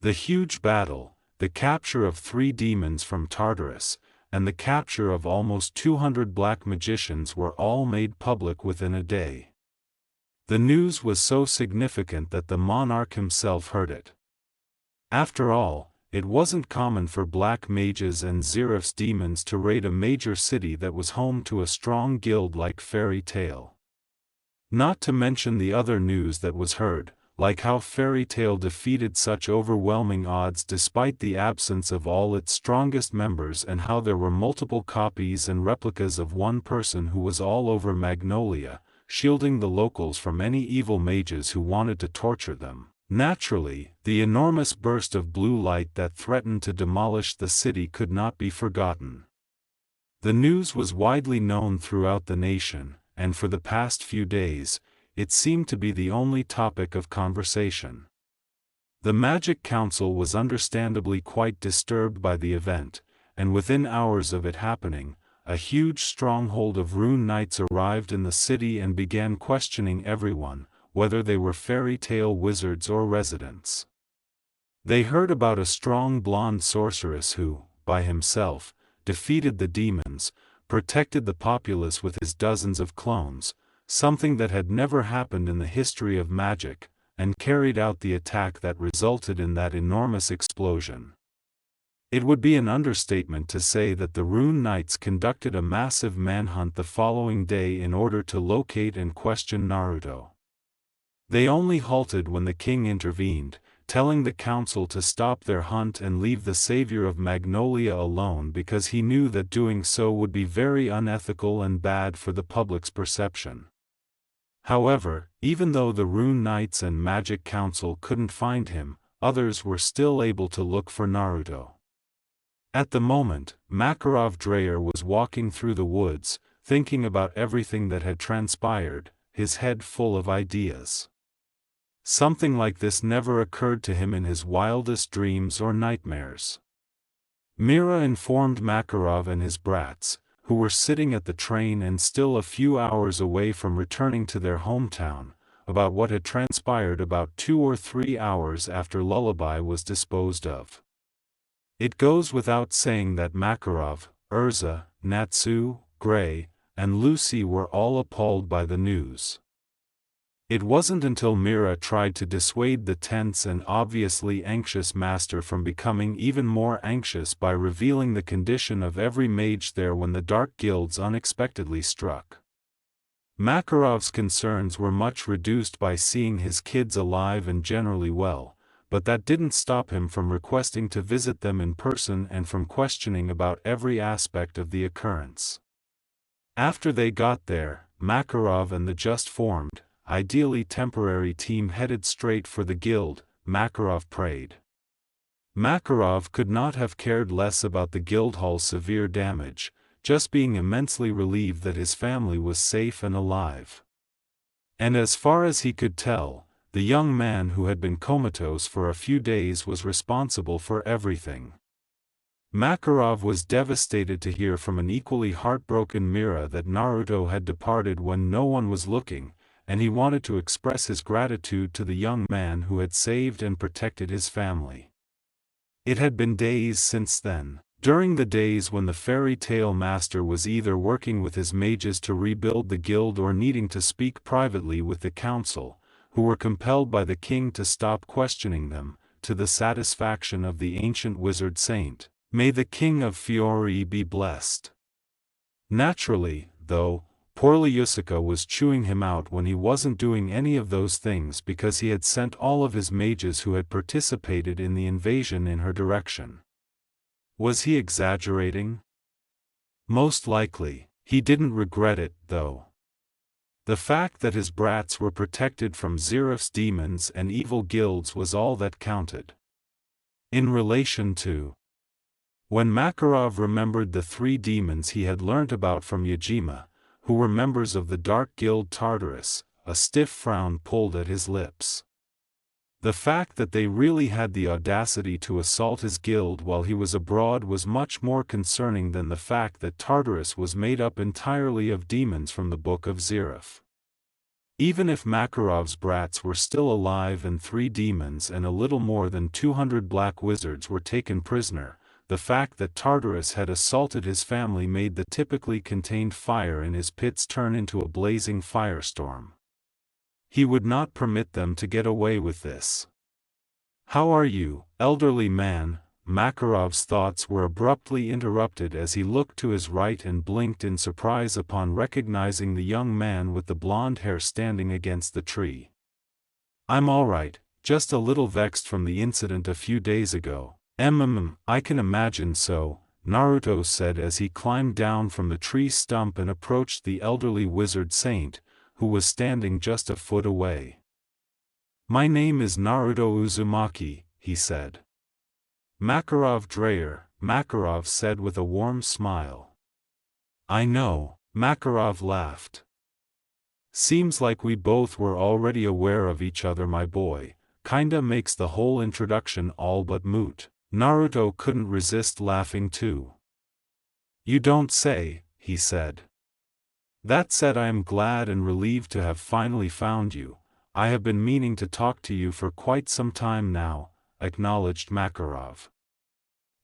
The huge battle, the capture of 3 demons from Tartarus, and the capture of almost 200 black magicians were all made public within a day. The news was so significant that the monarch himself heard it. After all, it wasn't common for black mages and Xeraph's demons to raid a major city that was home to a strong guild like Fairytail. Not to mention the other news that was heard, like how Fairytail defeated such overwhelming odds despite the absence of all its strongest members, and how there were multiple copies and replicas of one person who was all over Magnolia, shielding the locals from any evil mages who wanted to torture them. Naturally, the enormous burst of blue light that threatened to demolish the city could not be forgotten. The news was widely known throughout the nation, and for the past few days, it seemed to be the only topic of conversation. The Magic Council was understandably quite disturbed by the event, and within hours of it happening, a huge stronghold of Rune Knights arrived in the city and began questioning everyone, whether they were Fairytail wizards or residents. They heard about a strong blonde sorceress who, by himself, defeated the demons, protected the populace with his dozens of clones, something that had never happened in the history of magic, and carried out the attack that resulted in that enormous explosion. It would be an understatement to say that the Rune Knights conducted a massive manhunt the following day in order to locate and question Naruto. They only halted when the king intervened, telling the council to stop their hunt and leave the savior of Magnolia alone because he knew that doing so would be very unethical and bad for the public's perception. However, even though the Rune Knights and Magic Council couldn't find him, others were still able to look for Naruto. At the moment, Makarov Dreyer was walking through the woods, thinking about everything that had transpired, his head full of ideas. Something like this never occurred to him in his wildest dreams or nightmares. Mira informed Makarov and his brats, who were sitting at the train and still a few hours away from returning to their hometown, about what had transpired about 2 or 3 hours after Lullaby was disposed of. It goes without saying that Makarov, Urza, Natsu, Gray, and Lucy were all appalled by the news. It wasn't until Mira tried to dissuade the tense and obviously anxious master from becoming even more anxious by revealing the condition of every mage there when the Dark Guilds unexpectedly struck. Makarov's concerns were much reduced by seeing his kids alive and generally well, but that didn't stop him from requesting to visit them in person and from questioning about every aspect of the occurrence. After they got there, Makarov and the just-formed, ideally temporary team headed straight for the guild, Makarov prayed. Makarov could not have cared less about the Guildhall's severe damage, just being immensely relieved that his family was safe and alive. And as far as he could tell, the young man who had been comatose for a few days was responsible for everything. Makarov was devastated to hear from an equally heartbroken Mira that Naruto had departed when no one was looking, and he wanted to express his gratitude to the young man who had saved and protected his family. It had been days since then. During the days when the Fairytail master was either working with his mages to rebuild the guild or needing to speak privately with the council, who were compelled by the king to stop questioning them, to the satisfaction of the ancient wizard saint, may the king of Fiori be blessed. Naturally, though, poorly Yusuke was chewing him out when he wasn't doing any of those things because he had sent all of his mages who had participated in the invasion in her direction. Was he exaggerating? Most likely, he didn't regret it, though. The fact that his brats were protected from Zerif's demons and evil guilds was all that counted. In relation to when Makarov remembered the 3 demons he had learnt about from Yajima, who were members of the Dark Guild Tartarus, a stiff frown pulled at his lips. The fact that they really had the audacity to assault his guild while he was abroad was much more concerning than the fact that Tartarus was made up entirely of demons from the Book of Zerif. Even if Makarov's brats were still alive and 3 demons and a little more than 200 black wizards were taken prisoner, the fact that Tartarus had assaulted his family made the typically contained fire in his pits turn into a blazing firestorm. He would not permit them to get away with this. "How are you, elderly man?" Makarov's thoughts were abruptly interrupted as he looked to his right and blinked in surprise upon recognizing the young man with the blonde hair standing against the tree. "I'm all right, just a little vexed from the incident a few days ago." I can imagine so," Naruto said as he climbed down from the tree stump and approached the elderly wizard saint, who was standing just a foot away. "My name is Naruto Uzumaki," he said. "Makarov Dreyer," Makarov said with a warm smile. "I know," Makarov laughed. "Seems like we both were already aware of each other, my boy. Kinda makes the whole introduction all but moot." Naruto couldn't resist laughing too. "You don't say," he said. "That said, I am glad and relieved to have finally found you. I have been meaning to talk to you for quite some time now," acknowledged Makarov.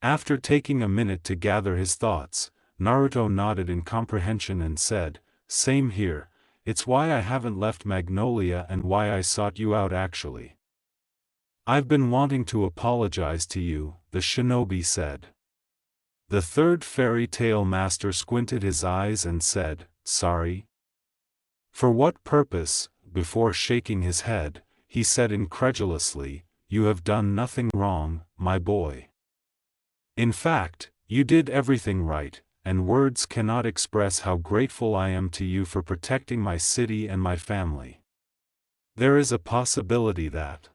After taking a minute to gather his thoughts, Naruto nodded in comprehension and said, "Same here, it's why I haven't left Magnolia and why I sought you out actually." "I've been wanting to apologize to you," the shinobi said. The 3rd Fairytail master squinted his eyes and said, "Sorry?" "For what purpose?" Before shaking his head, he said incredulously, "You have done nothing wrong, my boy. In fact, you did everything right, and words cannot express how grateful I am to you for protecting my city and my family. There is a possibility that..."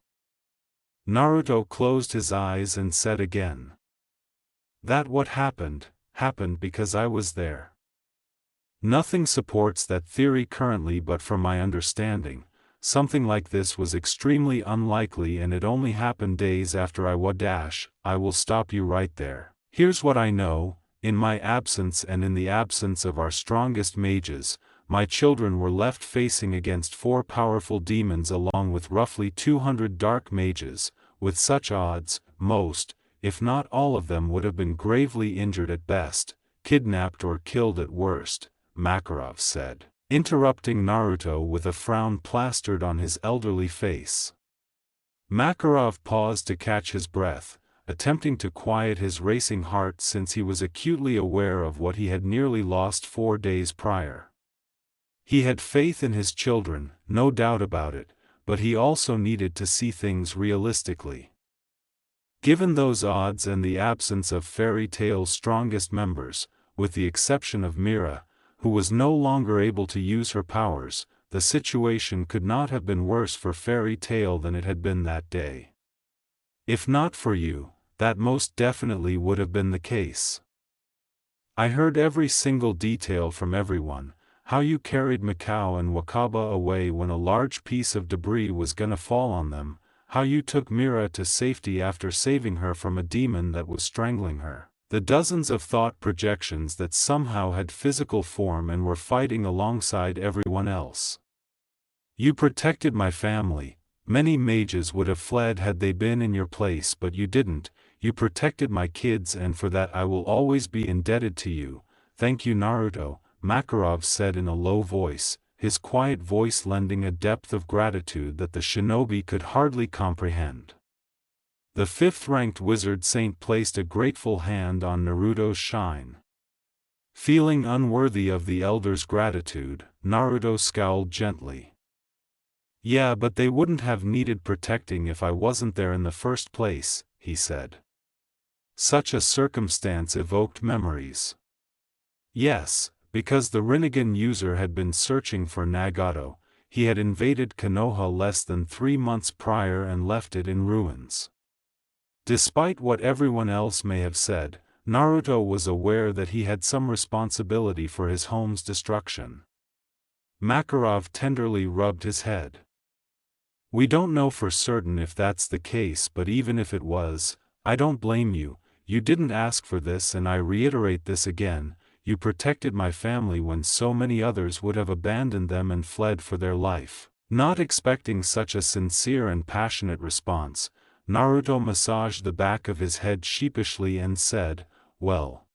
Naruto closed his eyes and said again, "That what happened because I was there. Nothing supports that theory currently, but from my understanding, something like this was extremely unlikely and it only happened days after I will stop you right there." Here's what I know, in my absence and in the absence of our strongest mages, my children were left facing against 4 powerful demons along with roughly 200 dark mages. With such odds, most, if not all of them would have been gravely injured at best, kidnapped or killed at worst, Makarov said, interrupting Naruto with a frown plastered on his elderly face. Makarov paused to catch his breath, attempting to quiet his racing heart since he was acutely aware of what he had nearly lost 4 days prior. He had faith in his children, no doubt about it, but he also needed to see things realistically. Given those odds and the absence of Fairytail's strongest members, with the exception of Mira, who was no longer able to use her powers, the situation could not have been worse for Fairytail than it had been that day. If not for you, that most definitely would have been the case. I heard every single detail from everyone, how you carried Mikao and Wakaba away when a large piece of debris was gonna fall on them, how you took Mira to safety after saving her from a demon that was strangling her, the dozens of thought projections that somehow had physical form and were fighting alongside everyone else. You protected my family. Many mages would have fled had they been in your place, but you didn't. You protected my kids, and for that I will always be indebted to you. Thank you, Naruto, Makarov said in a low voice, his quiet voice lending a depth of gratitude that the shinobi could hardly comprehend. The 5th-ranked wizard saint placed a grateful hand on Naruto's shine. Feeling unworthy of the elder's gratitude, Naruto scowled gently. Yeah, but they wouldn't have needed protecting if I wasn't there in the first place, he said. Such a circumstance evoked memories. Yes, because the Rinnegan user had been searching for Nagato, he had invaded Konoha less than 3 months prior and left it in ruins. Despite what everyone else may have said, Naruto was aware that he had some responsibility for his home's destruction. Makarov tenderly rubbed his head. We don't know for certain if that's the case, but even if it was, I don't blame you. You didn't ask for this, and I reiterate this again. You protected my family when so many others would have abandoned them and fled for their life. Not expecting such a sincere and passionate response, Naruto massaged the back of his head sheepishly and said, "Well,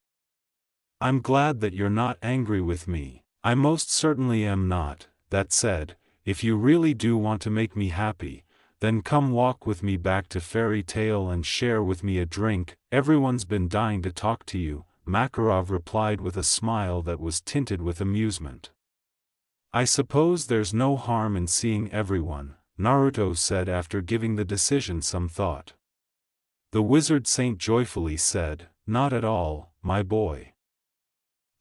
I'm glad that you're not angry with me. I most certainly am not. That said, if you really do want to make me happy, then come walk with me back to Fairytail and share with me a drink. Everyone's been dying to talk to you," Makarov replied with a smile that was tinted with amusement. I suppose there's no harm in seeing everyone, Naruto said after giving the decision some thought. The wizard saint joyfully said, "Not at all, my boy.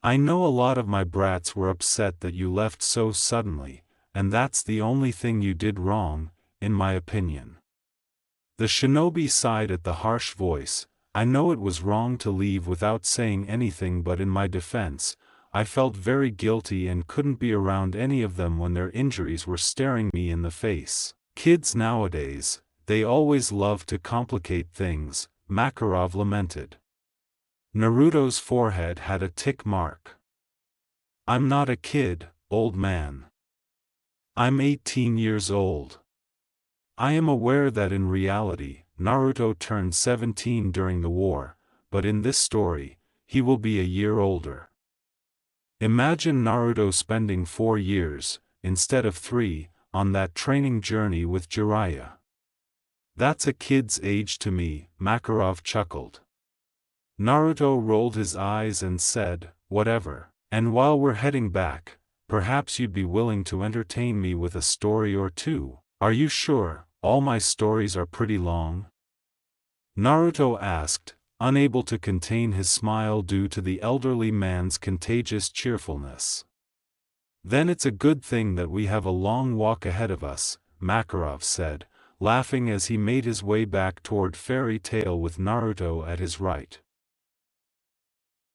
I know a lot of my brats were upset that you left so suddenly, and that's the only thing you did wrong, in my opinion." The shinobi sighed at the harsh voice. I know it was wrong to leave without saying anything, but in my defense, I felt very guilty and couldn't be around any of them when their injuries were staring me in the face. Kids nowadays, they always love to complicate things, Makarov lamented. Naruto's forehead had a tick mark. I'm not a kid, old man. I'm 18 years old. I am aware that in reality, Naruto turned 17 during the war, but in this story, he will be a year older. Imagine Naruto spending 4 years, instead of 3, on that training journey with Jiraiya. That's a kid's age to me, Makarov chuckled. Naruto rolled his eyes and said, "Whatever. And while we're heading back, perhaps you'd be willing to entertain me with a story or two." Are you sure? All my stories are pretty long? Naruto asked, unable to contain his smile due to the elderly man's contagious cheerfulness. Then it's a good thing that we have a long walk ahead of us, Makarov said, laughing as he made his way back toward Fairytail with Naruto at his right.